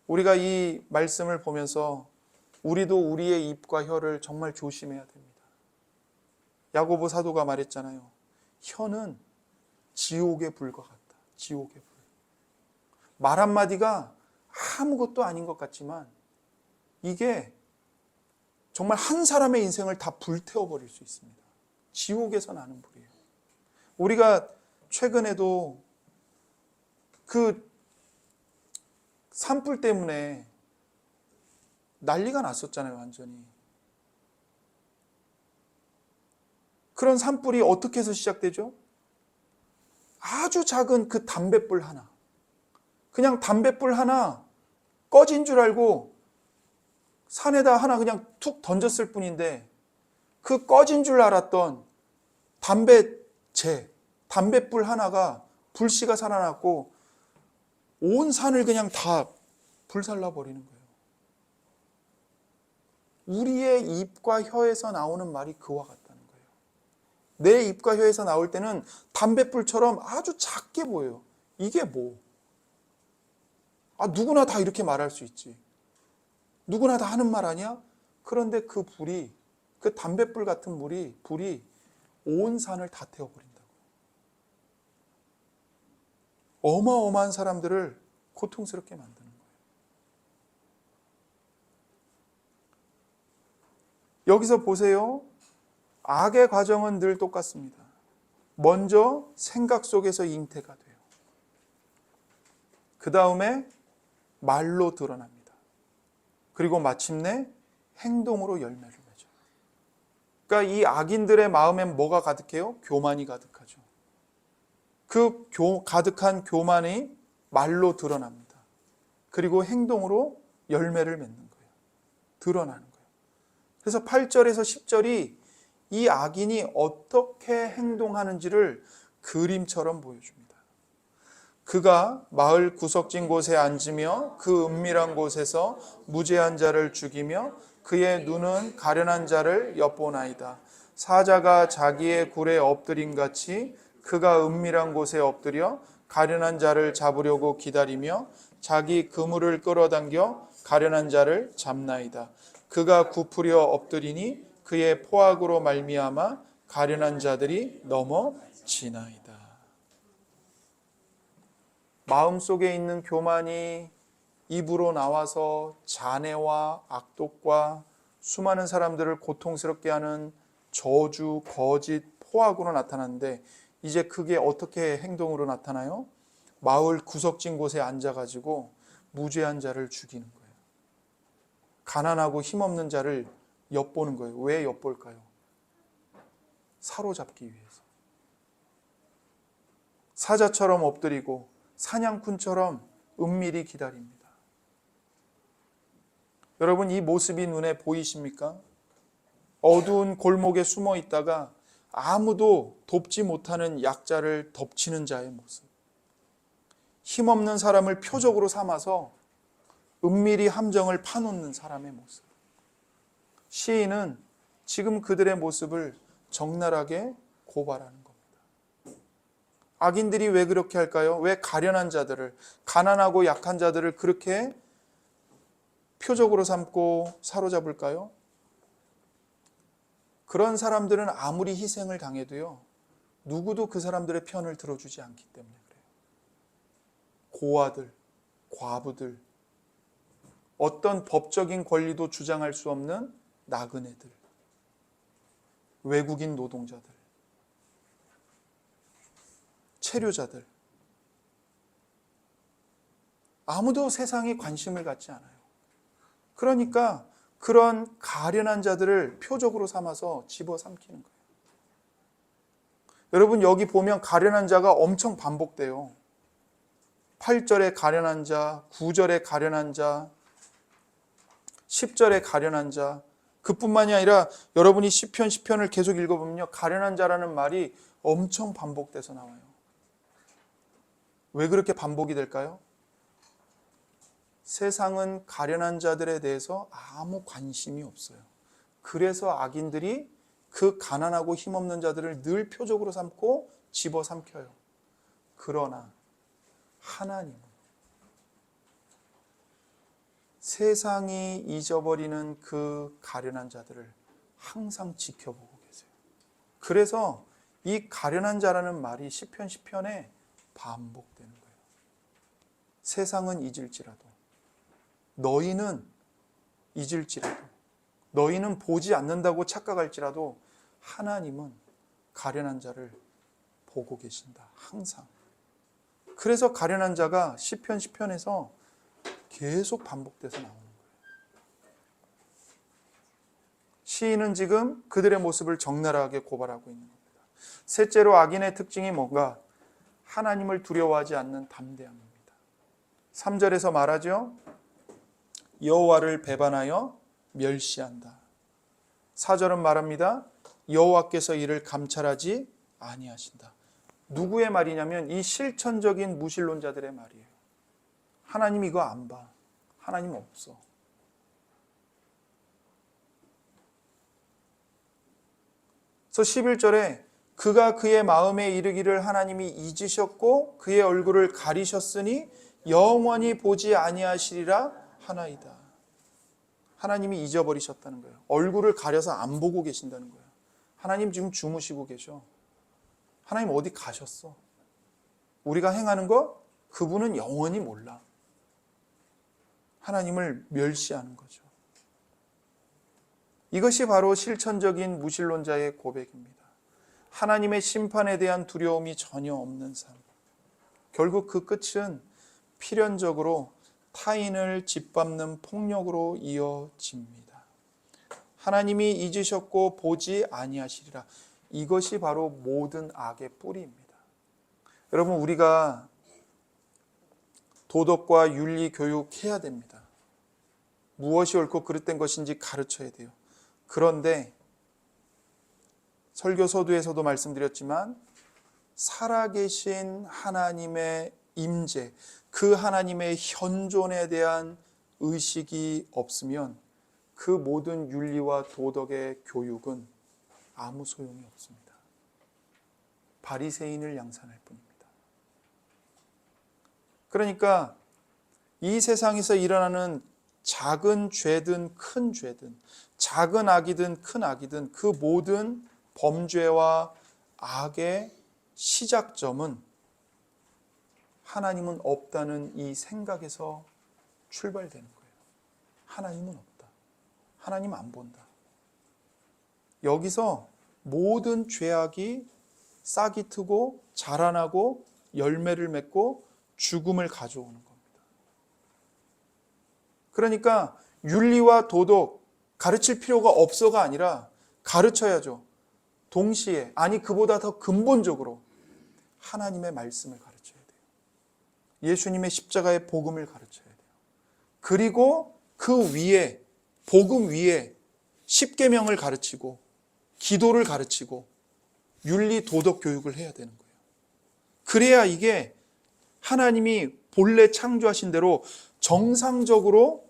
우리가 이 말씀을 보면서 우리도 우리의 입과 혀를 정말 조심해야 됩니다. 야고보 사도가 말했잖아요. 혀는 지옥의 불과 같다. 지옥의 불. 말 한마디가 아무것도 아닌 것 같지만 이게 정말 한 사람의 인생을 다 불태워버릴 수 있습니다. 지옥에서 나는 불이에요. 우리가 최근에도 그 산불 때문에 난리가 났었잖아요, 완전히. 그런 산불이 어떻게 해서 시작되죠? 아주 작은 그 담뱃불 하나. 그냥 담뱃불 하나 꺼진 줄 알고 산에다 하나 그냥 툭 던졌을 뿐인데 그 꺼진 줄 알았던 담뱃불 하나가 불씨가 살아났고 온 산을 그냥 다 불살라 버리는 거예요. 우리의 입과 혀에서 나오는 말이 그와 같다는 거예요. 내 입과 혀에서 나올 때는 담뱃불처럼 아주 작게 보여요. 이게 뭐? 누구나 다 이렇게 말할 수 있지. 누구나 다 하는 말 아니야? 그런데 그 불이, 그 담뱃불 같은 불이 온 산을 다 태워버린다고. 어마어마한 사람들을 고통스럽게 만드는 거예요. 여기서 보세요. 악의 과정은 늘 똑같습니다. 먼저 생각 속에서 잉태가 돼요. 그 다음에 말로 드러납니다. 그리고 마침내 행동으로 열매를 맺어요. 그러니까 이 악인들의 마음엔 뭐가 가득해요? 교만이 가득하죠. 그 가득한 교만이 말로 드러납니다. 그리고 행동으로 열매를 맺는 거예요. 드러나는 거예요. 그래서 8절에서 10절이 이 악인이 어떻게 행동하는지를 그림처럼 보여줍니다. 그가 마을 구석진 곳에 앉으며 그 은밀한 곳에서 무죄한 자를 죽이며 그의 눈은 가련한 자를 엿보나이다. 사자가 자기의 굴에 엎드림 같이 그가 은밀한 곳에 엎드려 가련한 자를 잡으려고 기다리며 자기 그물을 끌어당겨 가련한 자를 잡나이다. 그가 굽으려 엎드리니 그의 포악으로 말미암아 가련한 자들이 넘어지나이다. 마음속에 있는 교만이 입으로 나와서 잔해와 악독과 수많은 사람들을 고통스럽게 하는 저주, 거짓, 포악으로 나타나는데 이제 그게 어떻게 행동으로 나타나요? 마을 구석진 곳에 앉아가지고 무죄한 자를 죽이는 거예요. 가난하고 힘없는 자를 엿보는 거예요. 왜 엿볼까요? 사로잡기 위해서. 사자처럼 엎드리고 사냥꾼처럼 은밀히 기다립니다. 여러분, 이 모습이 눈에 보이십니까? 어두운 골목에 숨어 있다가 아무도 돕지 못하는 약자를 덮치는 자의 모습. 힘없는 사람을 표적으로 삼아서 은밀히 함정을 파놓는 사람의 모습. 시인은 지금 그들의 모습을 적나라하게 고발하는 겁니다. 악인들이 왜 그렇게 할까요? 왜 가련한 자들을, 가난하고 약한 자들을 그렇게 표적으로 삼고 사로잡을까요? 그런 사람들은 아무리 희생을 당해도요, 누구도 그 사람들의 편을 들어주지 않기 때문에 그래요. 고아들, 과부들, 어떤 법적인 권리도 주장할 수 없는 나그네들, 외국인 노동자들, 체류자들, 아무도 세상에 관심을 갖지 않아요. 그러니까 그런 가련한 자들을 표적으로 삼아서 집어삼키는 거예요. 여러분, 여기 보면 가련한 자가 엄청 반복돼요. 8절에 가련한 자, 9절에 가련한 자, 10절에 가련한 자. 그뿐만이 아니라 여러분이 시편을 계속 읽어보면요, 가련한 자라는 말이 엄청 반복돼서 나와요. 왜 그렇게 반복이 될까요? 세상은 가련한 자들에 대해서 아무 관심이 없어요. 그래서 악인들이 그 가난하고 힘없는 자들을 늘 표적으로 삼고 집어삼켜요. 그러나 하나님은 세상이 잊어버리는 그 가련한 자들을 항상 지켜보고 계세요. 그래서 이 가련한 자라는 말이 시편에 반복되는 거예요. 세상은 잊을지라도, 너희는 잊을지라도, 너희는 보지 않는다고 착각할지라도 하나님은 가련한 자를 보고 계신다. 항상. 그래서 가련한 자가 시편에서 계속 반복돼서 나오는 거예요. 시인은 지금 그들의 모습을 적나라하게 고발하고 있는 겁니다. 셋째로 악인의 특징이 뭔가? 하나님을 두려워하지 않는 담대함입니다. 3절에서 말하죠. 여호와를 배반하여 멸시한다. 4절은 말합니다. 여호와께서 이를 감찰하지 아니하신다. 누구의 말이냐면 이 실천적인 무신론자들의 말이에요. 하나님 이거 안 봐. 하나님 없어. 그래서 11절에 그가 그의 마음에 이르기를 하나님이 잊으셨고 그의 얼굴을 가리셨으니 영원히 보지 아니하시리라 하나이다. 하나님이 잊어버리셨다는 거예요. 얼굴을 가려서 안 보고 계신다는 거예요. 하나님 지금 주무시고 계셔. 하나님 어디 가셨어? 우리가 행하는 거 그분은 영원히 몰라. 하나님을 멸시하는 거죠. 이것이 바로 실천적인 무신론자의 고백입니다. 하나님의 심판에 대한 두려움이 전혀 없는 삶. 결국 그 끝은 필연적으로 타인을 짓밟는 폭력으로 이어집니다. 하나님이 잊으셨고 보지 아니하시리라. 이것이 바로 모든 악의 뿌리입니다. 여러분, 우리가 도덕과 윤리 교육해야 됩니다. 무엇이 옳고 그릇된 것인지 가르쳐야 돼요. 그런데 설교 서두에서도 말씀드렸지만 살아계신 하나님의 임재, 그 하나님의 현존에 대한 의식이 없으면 그 모든 윤리와 도덕의 교육은 아무 소용이 없습니다. 바리새인을 양산할 뿐입니다. 그러니까 이 세상에서 일어나는 작은 죄든 큰 죄든, 작은 악이든 큰 악이든 그 모든 범죄와 악의 시작점은 하나님은 없다는 이 생각에서 출발되는 거예요. 하나님은 없다. 하나님 안 본다. 여기서 모든 죄악이 싹이 트고 자라나고 열매를 맺고 죽음을 가져오는 겁니다. 그러니까 윤리와 도덕 가르칠 필요가 없어가 아니라 가르쳐야죠. 동시에, 아니 그보다 더 근본적으로 하나님의 말씀을 가르쳐야 돼요. 예수님의 십자가의 복음을 가르쳐야 돼요. 그리고 그 위에, 복음 위에 십계명을 가르치고 기도를 가르치고 윤리 도덕 교육을 해야 되는 거예요. 그래야 이게 하나님이 본래 창조하신 대로 정상적으로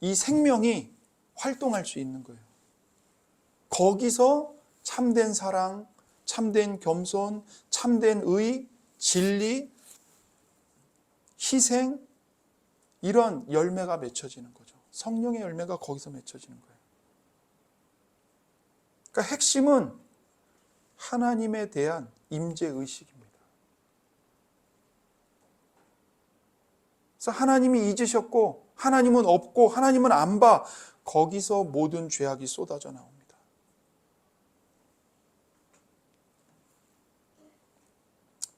이 생명이 활동할 수 있는 거예요. 거기서 참된 사랑, 참된 겸손, 참된 의, 진리, 희생, 이런 열매가 맺혀지는 거죠. 성령의 열매가 거기서 맺혀지는 거예요. 그러니까 핵심은 하나님에 대한 임재의식입니다. 그래서 하나님이 잊으셨고 하나님은 없고 하나님은 안 봐. 거기서 모든 죄악이 쏟아져 나옵니다.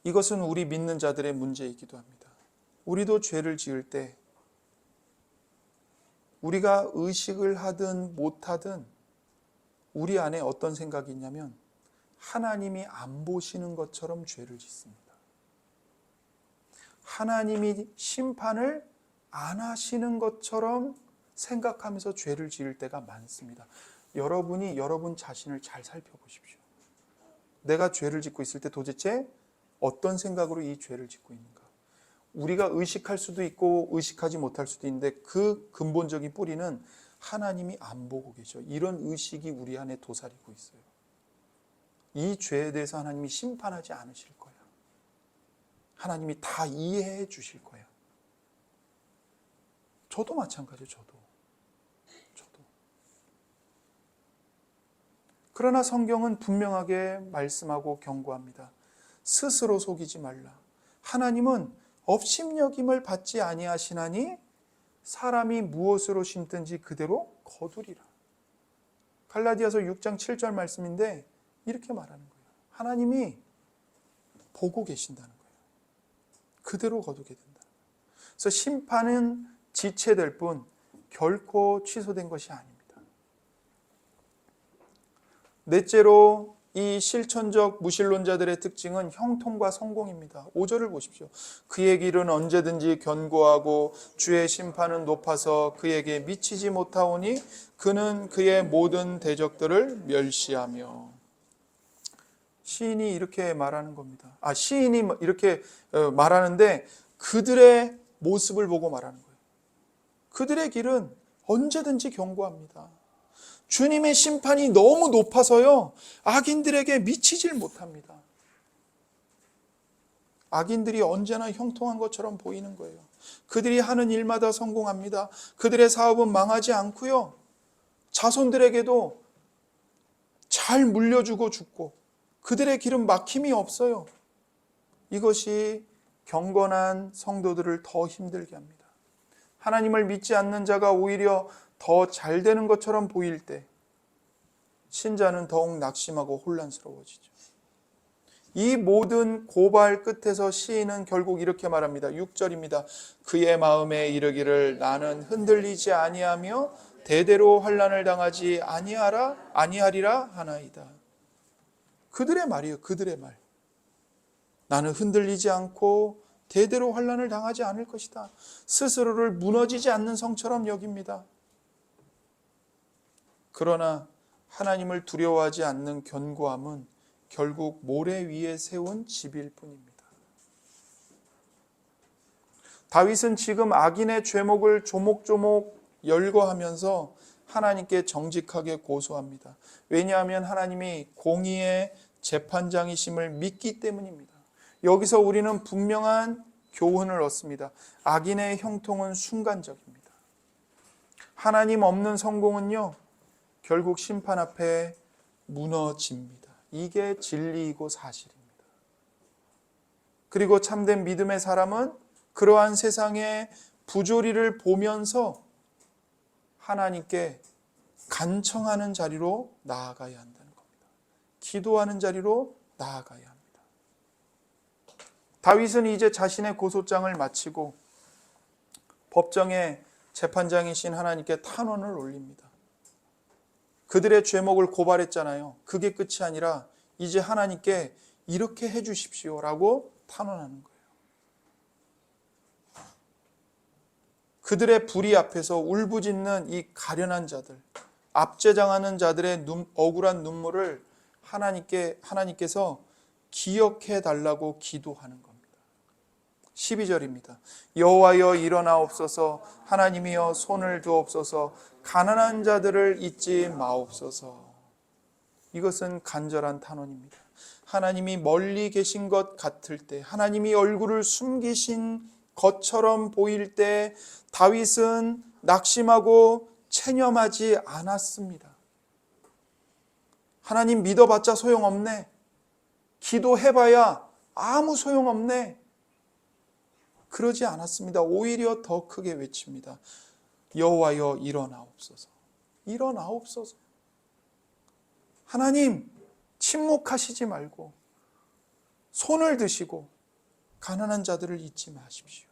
이것은 우리 믿는 자들의 문제이기도 합니다. 우리도 죄를 지을 때 우리가 의식을 하든 못하든 우리 안에 어떤 생각이 있냐면 하나님이 안 보시는 것처럼 죄를 짓습니다. 하나님이 심판을 안 하시는 것처럼 생각하면서 죄를 지을 때가 많습니다. 여러분이 여러분 자신을 잘 살펴보십시오. 내가 죄를 짓고 있을 때 도대체 어떤 생각으로 이 죄를 짓고 있는가? 우리가 의식할 수도 있고 의식하지 못할 수도 있는데 그 근본적인 뿌리는 하나님이 안 보고 계셔. 이런 의식이 우리 안에 도사리고 있어요. 이 죄에 대해서 하나님이 심판하지 않으실 거야. 하나님이 다 이해해 주실 거야. 저도 마찬가지예요. 저도. 그러나 성경은 분명하게 말씀하고 경고합니다. 스스로 속이지 말라. 하나님은 업신여김을 받지 아니하시나니 사람이 무엇으로 심든지 그대로 거두리라. 갈라디아서 6장 7절 말씀인데 이렇게 말하는 거예요. 하나님이 보고 계신다는 거예요. 그대로 거두게 된다. 그래서 심판은 지체될 뿐 결코 취소된 것이 아닙니다. 넷째로 이 실천적 무신론자들의 특징은 형통과 성공입니다. 5절을 보십시오. 그의 길은 언제든지 견고하고 주의 심판은 높아서 그에게 미치지 못하오니 그는 그의 모든 대적들을 멸시하며. 시인이 이렇게 말하는 겁니다. 시인이 이렇게 말하는데 그들의 모습을 보고 말하는 거예요. 그들의 길은 언제든지 견고합니다. 주님의 심판이 너무 높아서요, 악인들에게 미치질 못합니다. 악인들이 언제나 형통한 것처럼 보이는 거예요. 그들이 하는 일마다 성공합니다. 그들의 사업은 망하지 않고요, 자손들에게도 잘 물려주고 죽고 그들의 길은 막힘이 없어요. 이것이 경건한 성도들을 더 힘들게 합니다. 하나님을 믿지 않는 자가 오히려 더 잘 되는 것처럼 보일 때 신자는 더욱 낙심하고 혼란스러워지죠. 이 모든 고발 끝에서 시인은 결국 이렇게 말합니다. 6절입니다. 그의 마음에 이르기를 나는 흔들리지 아니하며 대대로 환난을 당하지 아니하리라 하나이다. 그들의 말이에요. 그들의 말. 나는 흔들리지 않고 대대로 환난을 당하지 않을 것이다. 스스로를 무너지지 않는 성처럼 여깁니다. 그러나 하나님을 두려워하지 않는 견고함은 결국 모래 위에 세운 집일 뿐입니다. 다윗은 지금 악인의 죄목을 조목조목 열거하면서 하나님께 정직하게 고소합니다. 왜냐하면 하나님이 공의의 재판장이심을 믿기 때문입니다. 여기서 우리는 분명한 교훈을 얻습니다. 악인의 형통은 순간적입니다. 하나님 없는 성공은요, 결국 심판 앞에 무너집니다. 이게 진리이고 사실입니다. 그리고 참된 믿음의 사람은 그러한 세상의 부조리를 보면서 하나님께 간청하는 자리로 나아가야 한다는 겁니다. 기도하는 자리로 나아가야 합니다. 다윗은 이제 자신의 고소장을 마치고 법정의 재판장이신 하나님께 탄원을 올립니다. 그들의 죄목을 고발했잖아요. 그게 끝이 아니라 이제 하나님께 이렇게 해 주십시오라고 탄원하는 거예요. 그들의 불의 앞에서 울부짖는 이 가련한 자들, 압제당하는 자들의 억울한 눈물을 하나님께서 기억해 달라고 기도하는 겁니다. 12절입니다. 여호와여 일어나옵소서, 하나님이여 손을 두옵소서, 가난한 자들을 잊지 마옵소서. 이것은 간절한 탄원입니다. 하나님이 멀리 계신 것 같을 때, 하나님이 얼굴을 숨기신 것처럼 보일 때 다윗은 낙심하고 체념하지 않았습니다. 하나님 믿어봤자 소용없네. 기도해봐야 아무 소용없네. 그러지 않았습니다. 오히려 더 크게 외칩니다. 여호와여 일어나옵소서. 일어나옵소서. 하나님 침묵하시지 말고 손을 드시고 가난한 자들을 잊지 마십시오.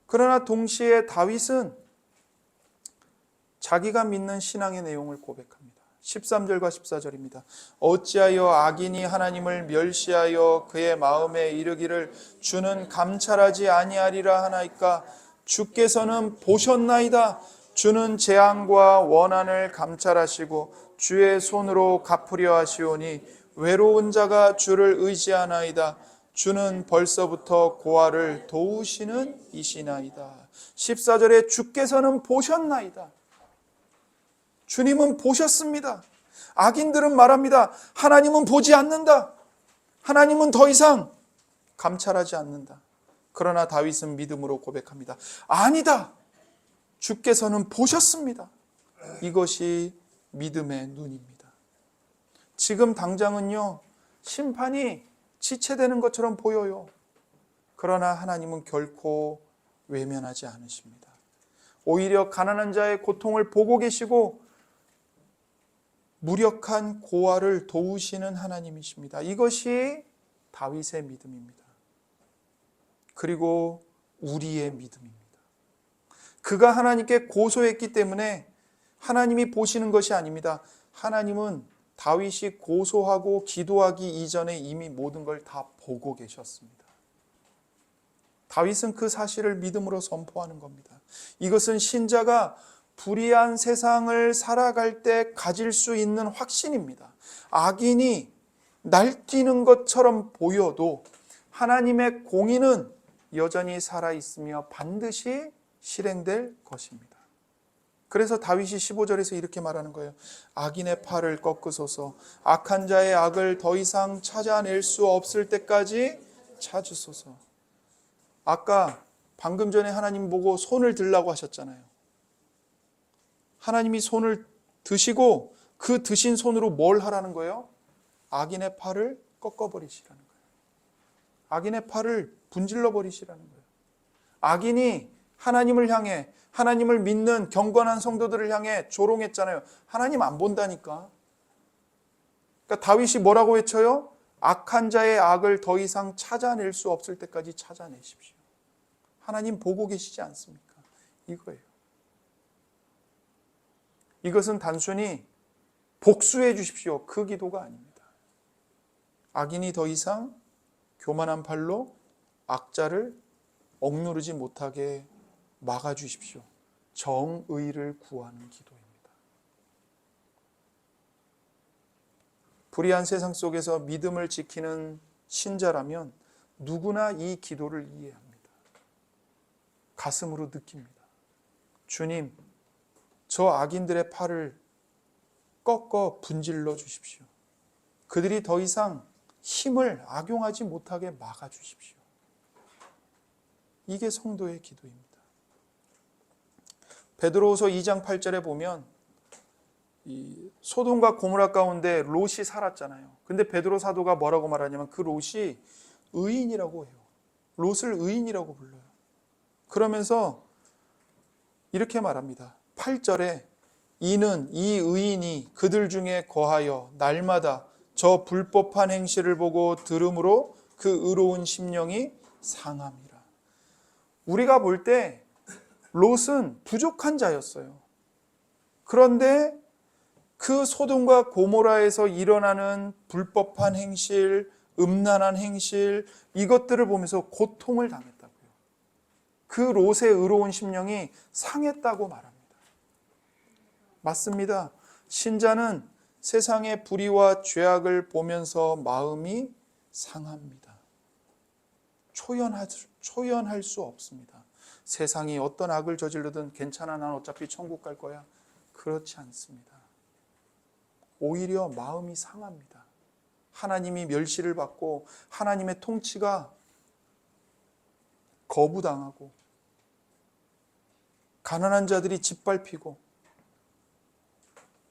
그러나 동시에 다윗은 자기가 믿는 신앙의 내용을 고백합니다. 13절과 14절입니다. 어찌하여 악인이 하나님을 멸시하여 그의 마음에 이르기를 주는 감찰하지 아니하리라 하나이까. 주께서는 보셨나이다. 주는 재앙과 원한을 감찰하시고 주의 손으로 갚으려 하시오니 외로운 자가 주를 의지하나이다. 주는 벌써부터 고아를 도우시는 이시나이다. 14절에 주께서는 보셨나이다. 주님은 보셨습니다. 악인들은 말합니다. 하나님은 보지 않는다. 하나님은 더 이상 감찰하지 않는다. 그러나 다윗은 믿음으로 고백합니다. 아니다. 주께서는 보셨습니다. 이것이 믿음의 눈입니다. 지금 당장은요, 심판이 지체되는 것처럼 보여요. 그러나 하나님은 결코 외면하지 않으십니다. 오히려 가난한 자의 고통을 보고 계시고 무력한 고아를 도우시는 하나님이십니다. 이것이 다윗의 믿음입니다. 그리고 우리의 믿음입니다. 그가 하나님께 고소했기 때문에 하나님이 보시는 것이 아닙니다. 하나님은 다윗이 고소하고 기도하기 이전에 이미 모든 걸 다 보고 계셨습니다. 다윗은 그 사실을 믿음으로 선포하는 겁니다. 이것은 신자가 불의한 세상을 살아갈 때 가질 수 있는 확신입니다. 악인이 날뛰는 것처럼 보여도 하나님의 공의는 여전히 살아있으며 반드시 실행될 것입니다. 그래서 다윗이 15절에서 이렇게 말하는 거예요. 악인의 팔을 꺾으소서, 악한 자의 악을 더 이상 찾아낼 수 없을 때까지 찾으소서. 아까 방금 전에 하나님 보고 손을 들라고 하셨잖아요. 하나님이 손을 드시고 그 드신 손으로 뭘 하라는 거예요? 악인의 팔을 꺾어버리시라는 거예요. 악인의 팔을 분질러 버리시라는 거예요. 악인이 하나님을 향해, 하나님을 믿는 경건한 성도들을 향해 조롱했잖아요. 하나님 안 본다니까. 그러니까 다윗이 뭐라고 외쳐요? 악한 자의 악을 더 이상 찾아낼 수 없을 때까지 찾아내십시오. 하나님 보고 계시지 않습니까? 이거예요. 이것은 단순히 복수해 주십시오. 그 기도가 아닙니다. 악인이 더 이상 교만한 팔로 악자를 억누르지 못하게 막아주십시오. 정의를 구하는 기도입니다. 불의한 세상 속에서 믿음을 지키는 신자라면 누구나 이 기도를 이해합니다. 가슴으로 느낍니다. 주님, 저 악인들의 팔을 꺾어 분질러 주십시오. 그들이 더 이상 힘을 악용하지 못하게 막아 주십시오. 이게 성도의 기도입니다. 베드로후서 2장 8절에 보면 이 소돔과 고모라 가운데 롯이 살았잖아요. 근데 베드로 사도가 뭐라고 말하냐면 그 롯이 의인이라고 해요. 롯을 의인이라고 불러요. 그러면서 이렇게 말합니다. 8절에 이는 이 의인이 그들 중에 거하여 날마다 저 불법한 행실을 보고 들음으로 그 의로운 심령이 상함이라. 우리가 볼 때 롯은 부족한 자였어요. 그런데 그 소돔과 고모라에서 일어나는 불법한 행실, 음란한 행실, 이것들을 보면서 고통을 당했다고요. 그 롯의 의로운 심령이 상했다고 말합니다. 맞습니다. 신자는 세상의 불의와 죄악을 보면서 마음이 상합니다. 초연할 수 없습니다. 세상이 어떤 악을 저지르든 괜찮아, 난 어차피 천국 갈 거야. 그렇지 않습니다. 오히려 마음이 상합니다. 하나님이 멸시를 받고 하나님의 통치가 거부당하고 가난한 자들이 짓밟히고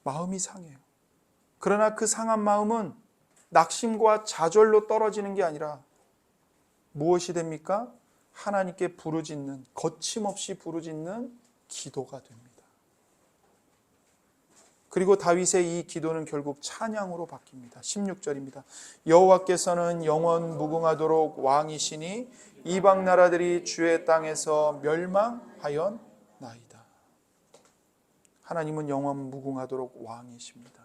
마음이 상해요. 그러나 그 상한 마음은 낙심과 좌절로 떨어지는 게 아니라 무엇이 됩니까? 하나님께 부르짖는, 거침없이 부르짖는 기도가 됩니다. 그리고 다윗의 이 기도는 결국 찬양으로 바뀝니다. 16절입니다. 여호와께서는 영원 무궁하도록 왕이시니 이방 나라들이 주의 땅에서 멸망하였나이다. 하나님은 영원 무궁하도록 왕이십니다.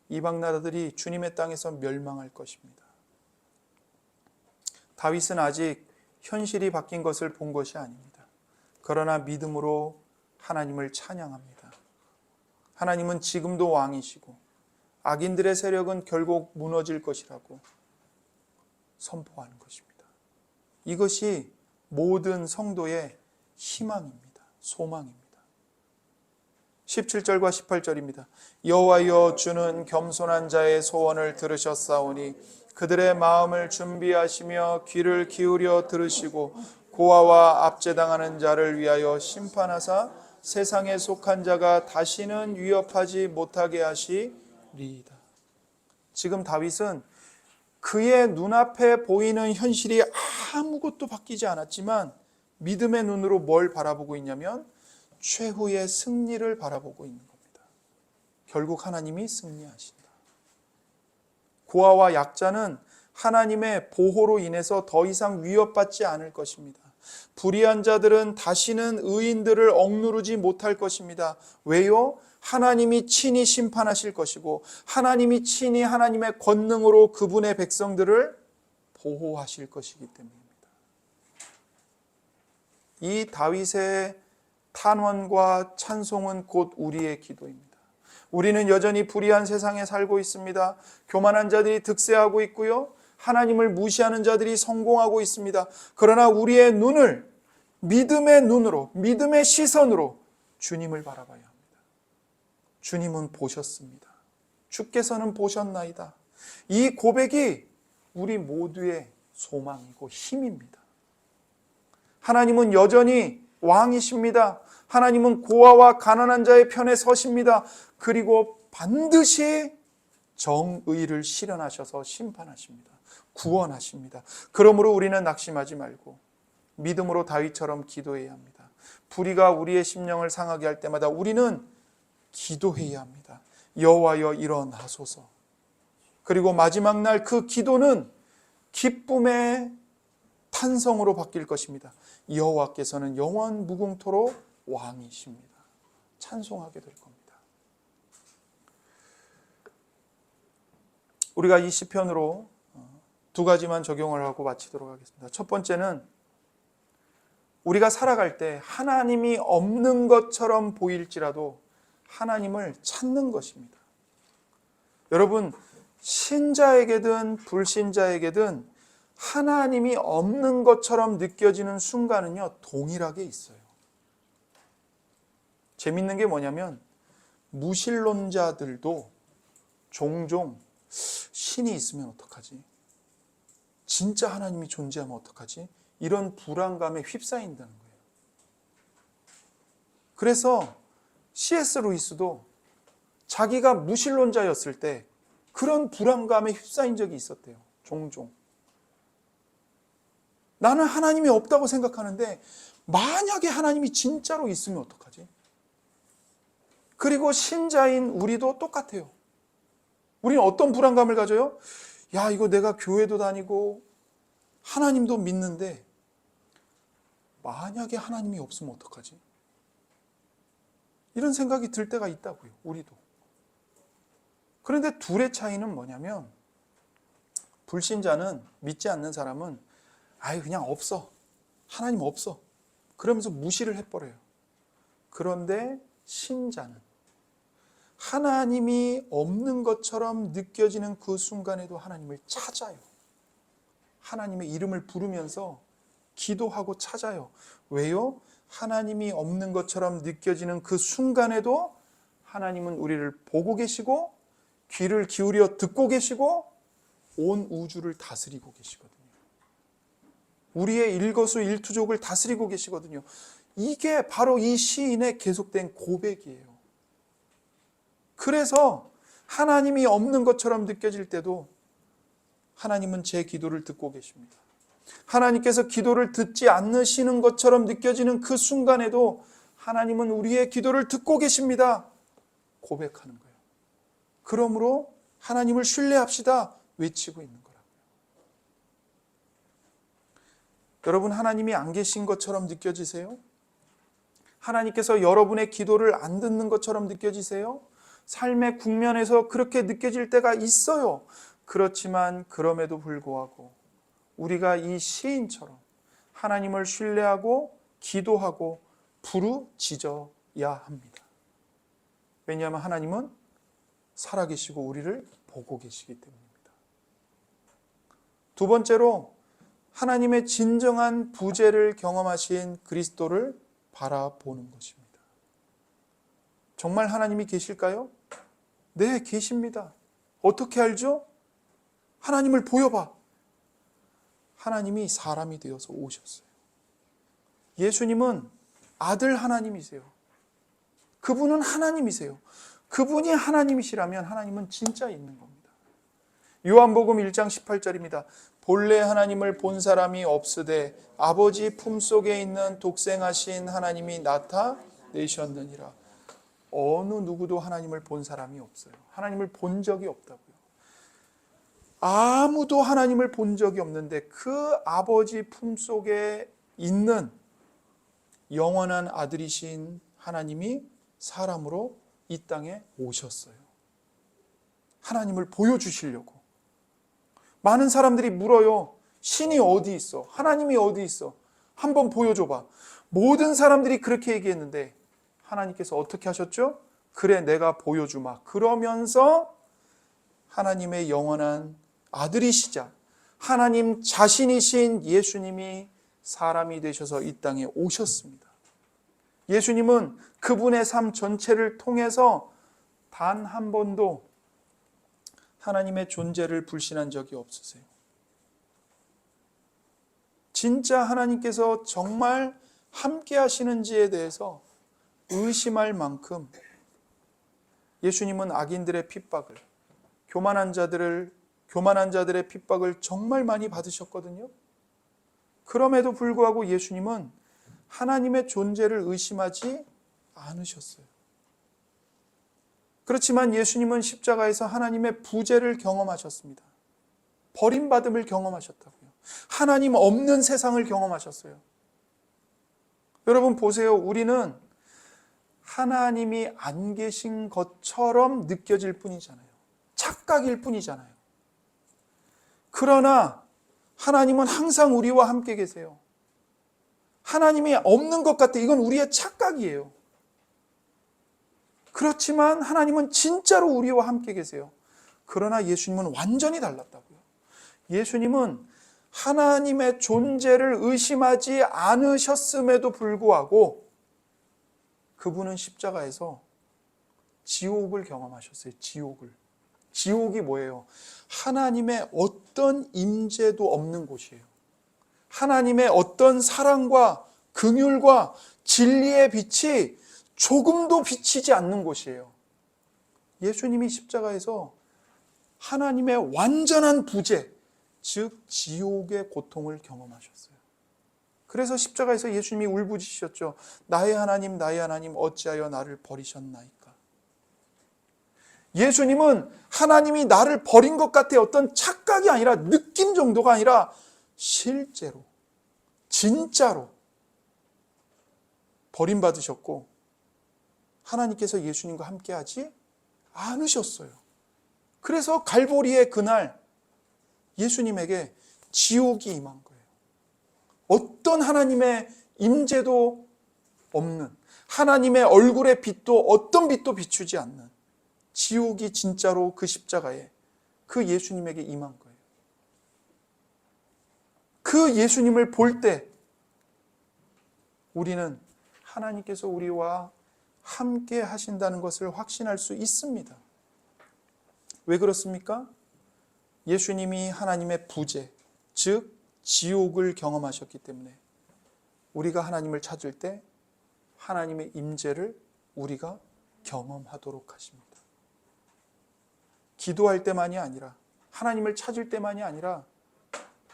이방 나라들이 주님의 땅에서 멸망할 것입니다. 다윗은 아직 현실이 바뀐 것을 본 것이 아닙니다. 그러나 믿음으로 하나님을 찬양합니다. 하나님은 지금도 왕이시고 악인들의 세력은 결국 무너질 것이라고 선포하는 것입니다. 이것이 모든 성도의 희망입니다. 소망입니다. 17절과 18절입니다. 여호와여 주는 겸손한 자의 소원을 들으셨사오니 그들의 마음을 준비하시며 귀를 기울여 들으시고 고아와 압제당하는 자를 위하여 심판하사 세상에 속한 자가 다시는 위협하지 못하게 하시리이다. 지금 다윗은 그의 눈앞에 보이는 현실이 아무것도 바뀌지 않았지만 믿음의 눈으로 뭘 바라보고 있냐면 최후의 승리를 바라보고 있는 겁니다. 결국 하나님이 승리하신다. 고아와 약자는 하나님의 보호로 인해서 더 이상 위협받지 않을 것입니다. 불의한 자들은 다시는 의인들을 억누르지 못할 것입니다. 왜요? 하나님이 친히 심판하실 것이고 하나님이 친히 하나님의 권능으로 그분의 백성들을 보호하실 것이기 때문입니다. 이 다윗의 탄원과 찬송은 곧 우리의 기도입니다. 우리는 여전히 불의한 세상에 살고 있습니다. 교만한 자들이 득세하고 있고요. 하나님을 무시하는 자들이 성공하고 있습니다. 그러나 우리의 눈을 믿음의 눈으로, 믿음의 시선으로 주님을 바라봐야 합니다. 주님은 보셨습니다. 주께서는 보셨나이다. 이 고백이 우리 모두의 소망이고 힘입니다. 하나님은 여전히 왕이십니다. 하나님은 고아와 가난한 자의 편에 서십니다. 그리고 반드시 정의를 실현하셔서 심판하십니다. 구원하십니다. 그러므로 우리는 낙심하지 말고 믿음으로 다윗처럼 기도해야 합니다. 불의가 우리의 심령을 상하게 할 때마다 우리는 기도해야 합니다. 여호와여 일어나소서. 그리고 마지막 날 그 기도는 기쁨의 탄성으로 바뀔 것입니다. 여호와께서는 영원 무궁토록 왕이십니다. 찬송하게 될 겁니다. 우리가 이 시편으로 두 가지만 적용을 하고 마치도록 하겠습니다. 첫 번째는 우리가 살아갈 때 하나님이 없는 것처럼 보일지라도 하나님을 찾는 것입니다. 여러분, 신자에게든 불신자에게든 하나님이 없는 것처럼 느껴지는 순간은요, 동일하게 있어요. 재밌는 게 뭐냐면 무신론자들도 종종 신이 있으면 어떡하지? 진짜 하나님이 존재하면 어떡하지? 이런 불안감에 휩싸인다는 거예요. 그래서 C.S. 루이스도 자기가 무신론자였을 때 그런 불안감에 휩싸인 적이 있었대요. 종종. 나는 하나님이 없다고 생각하는데 만약에 하나님이 진짜로 있으면 어떡하지? 그리고 신자인 우리도 똑같아요. 우리는 어떤 불안감을 가져요? 야, 이거 내가 교회도 다니고 하나님도 믿는데 만약에 하나님이 없으면 어떡하지? 이런 생각이 들 때가 있다고요. 우리도. 그런데 둘의 차이는 뭐냐면 불신자는, 믿지 않는 사람은 아예 그냥 없어. 하나님 없어. 그러면서 무시를 해버려요. 그런데 신자는 하나님이 없는 것처럼 느껴지는 그 순간에도 하나님을 찾아요. 하나님의 이름을 부르면서 기도하고 찾아요. 왜요? 하나님이 없는 것처럼 느껴지는 그 순간에도 하나님은 우리를 보고 계시고 귀를 기울여 듣고 계시고 온 우주를 다스리고 계시거든요. 우리의 일거수일투족을 다스리고 계시거든요. 이게 바로 이 시인의 계속된 고백이에요. 그래서 하나님이 없는 것처럼 느껴질 때도 하나님은 제 기도를 듣고 계십니다. 하나님께서 기도를 듣지 않으시는 것처럼 느껴지는 그 순간에도 하나님은 우리의 기도를 듣고 계십니다. 고백하는 거예요. 그러므로 하나님을 신뢰합시다. 외치고 있는 거라고요. 여러분, 하나님이 안 계신 것처럼 느껴지세요? 하나님께서 여러분의 기도를 안 듣는 것처럼 느껴지세요? 삶의 국면에서 그렇게 느껴질 때가 있어요. 그렇지만 그럼에도 불구하고 우리가 이 시인처럼 하나님을 신뢰하고 기도하고 부르짖어야 합니다. 왜냐하면 하나님은 살아계시고 우리를 보고 계시기 때문입니다. 두 번째로 하나님의 진정한 부재를 경험하신 그리스도를 바라보는 것입니다. 정말 하나님이 계실까요? 네, 계십니다. 어떻게 알죠? 하나님을 보여봐. 하나님이 사람이 되어서 오셨어요. 예수님은 아들 하나님이세요. 그분은 하나님이세요. 그분이 하나님이시라면 하나님은 진짜 있는 겁니다. 요한복음 1장 18절입니다. 본래 하나님을 본 사람이 없으되 아버지 품속에 있는 독생하신 하나님이 나타내셨느니라. 어느 누구도 하나님을 본 사람이 없어요. 하나님을 본 적이 없다고요. 아무도 하나님을 본 적이 없는데 그 아버지 품속에 있는 영원한 아들이신 하나님이 사람으로 이 땅에 오셨어요. 하나님을 보여주시려고. 많은 사람들이 물어요. 신이 어디 있어? 하나님이 어디 있어? 한번 보여줘봐. 모든 사람들이 그렇게 얘기했는데 하나님께서 어떻게 하셨죠? 그래, 내가 보여주마. 그러면서 하나님의 영원한 아들이시자 하나님 자신이신 예수님이 사람이 되셔서 이 땅에 오셨습니다. 예수님은 그분의 삶 전체를 통해서 단 한 번도 하나님의 존재를 불신한 적이 없으세요. 진짜 하나님께서 정말 함께 하시는지에 대해서 의심할 만큼 예수님은 악인들의 핍박을, 교만한 자들의 핍박을 정말 많이 받으셨거든요. 그럼에도 불구하고 예수님은 하나님의 존재를 의심하지 않으셨어요. 그렇지만 예수님은 십자가에서 하나님의 부재를 경험하셨습니다. 버림받음을 경험하셨다고요. 하나님 없는 세상을 경험하셨어요. 여러분 보세요. 우리는 하나님이 안 계신 것처럼 느껴질 뿐이잖아요. 착각일 뿐이잖아요. 그러나 하나님은 항상 우리와 함께 계세요. 하나님이 없는 것 같아. 이건 우리의 착각이에요. 그렇지만 하나님은 진짜로 우리와 함께 계세요. 그러나 예수님은 완전히 달랐다고요. 예수님은 하나님의 존재를 의심하지 않으셨음에도 불구하고 그분은 십자가에서 지옥을 경험하셨어요. 지옥이 뭐예요? 하나님의 어떤 임재도 없는 곳이에요. 하나님의 어떤 사랑과 긍휼과 진리의 빛이 조금도 비치지 않는 곳이에요. 예수님이 십자가에서 하나님의 완전한 부재, 즉 지옥의 고통을 경험하셨어요. 그래서 십자가에서 예수님이 울부짖으셨죠. 나의 하나님 어찌하여 나를 버리셨나이까. 예수님은 하나님이 나를 버린 것 같아 어떤 착각이 아니라 느낌 정도가 아니라 실제로 진짜로 버림받으셨고 하나님께서 예수님과 함께하지 않으셨어요. 그래서 갈보리의 그날 예수님에게 지옥이 임한 거예요. 어떤 하나님의 임재도 없는, 하나님의 얼굴의 빛도 어떤 빛도 비추지 않는 지옥이 진짜로 그 십자가에 그 예수님에게 임한 거예요. 그 예수님을 볼 때 우리는 하나님께서 우리와 함께 하신다는 것을 확신할 수 있습니다. 왜 그렇습니까? 예수님이 하나님의 부재, 즉 지옥을 경험하셨기 때문에 우리가 하나님을 찾을 때 하나님의 임재를 우리가 경험하도록 하십니다. 기도할 때만이 아니라 하나님을 찾을 때만이 아니라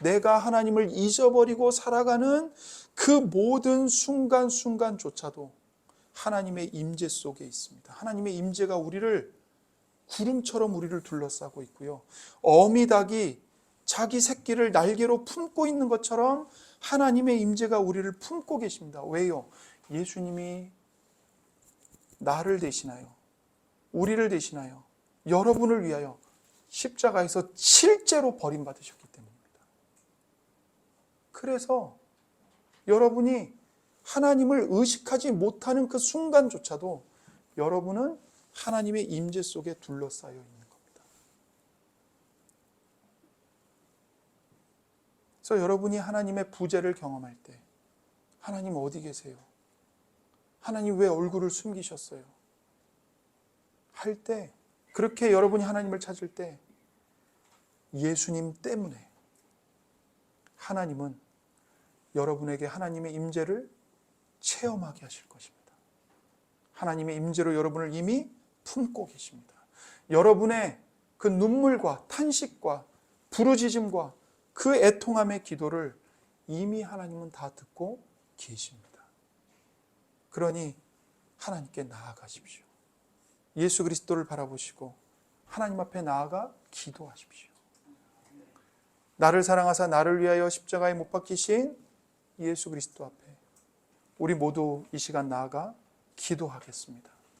내가 하나님을 잊어버리고 살아가는 그 모든 순간순간조차도 하나님의 임재 속에 있습니다. 하나님의 임재가 우리를 구름처럼 우리를 둘러싸고 있고요. 어미닭이 자기 새끼를 날개로 품고 있는 것처럼 하나님의 임재가 우리를 품고 계십니다. 왜요? 예수님이 나를 대신하여, 우리를 대신하여, 여러분을 위하여 십자가에서 실제로 버림받으셨기 때문입니다. 그래서 여러분이 하나님을 의식하지 못하는 그 순간조차도 여러분은 하나님의 임재 속에 둘러싸여 있는 겁니다. 그래서 여러분이 하나님의 부재를 경험할 때 하나님 어디 계세요? 하나님 왜 얼굴을 숨기셨어요? 할 때, 그렇게 여러분이 하나님을 찾을 때 예수님 때문에 하나님은 여러분에게 하나님의 임재를 체험하게 하실 것입니다. 하나님의 임재로 여러분을 이미 품고 계십니다. 여러분의 그 눈물과 탄식과 부르짖음과 그 애통함의 기도를 이미 하나님은 다 듣고 계십니다. 그러니 하나님께 나아가십시오. 예수 그리스도를 바라보시고 하나님 앞에 나아가 기도하십시오. 나를 사랑하사 나를 위하여 십자가에 못 박히신 예수 그리스도 앞에 우리 모두 이 시간 나아가 기도하겠습니다.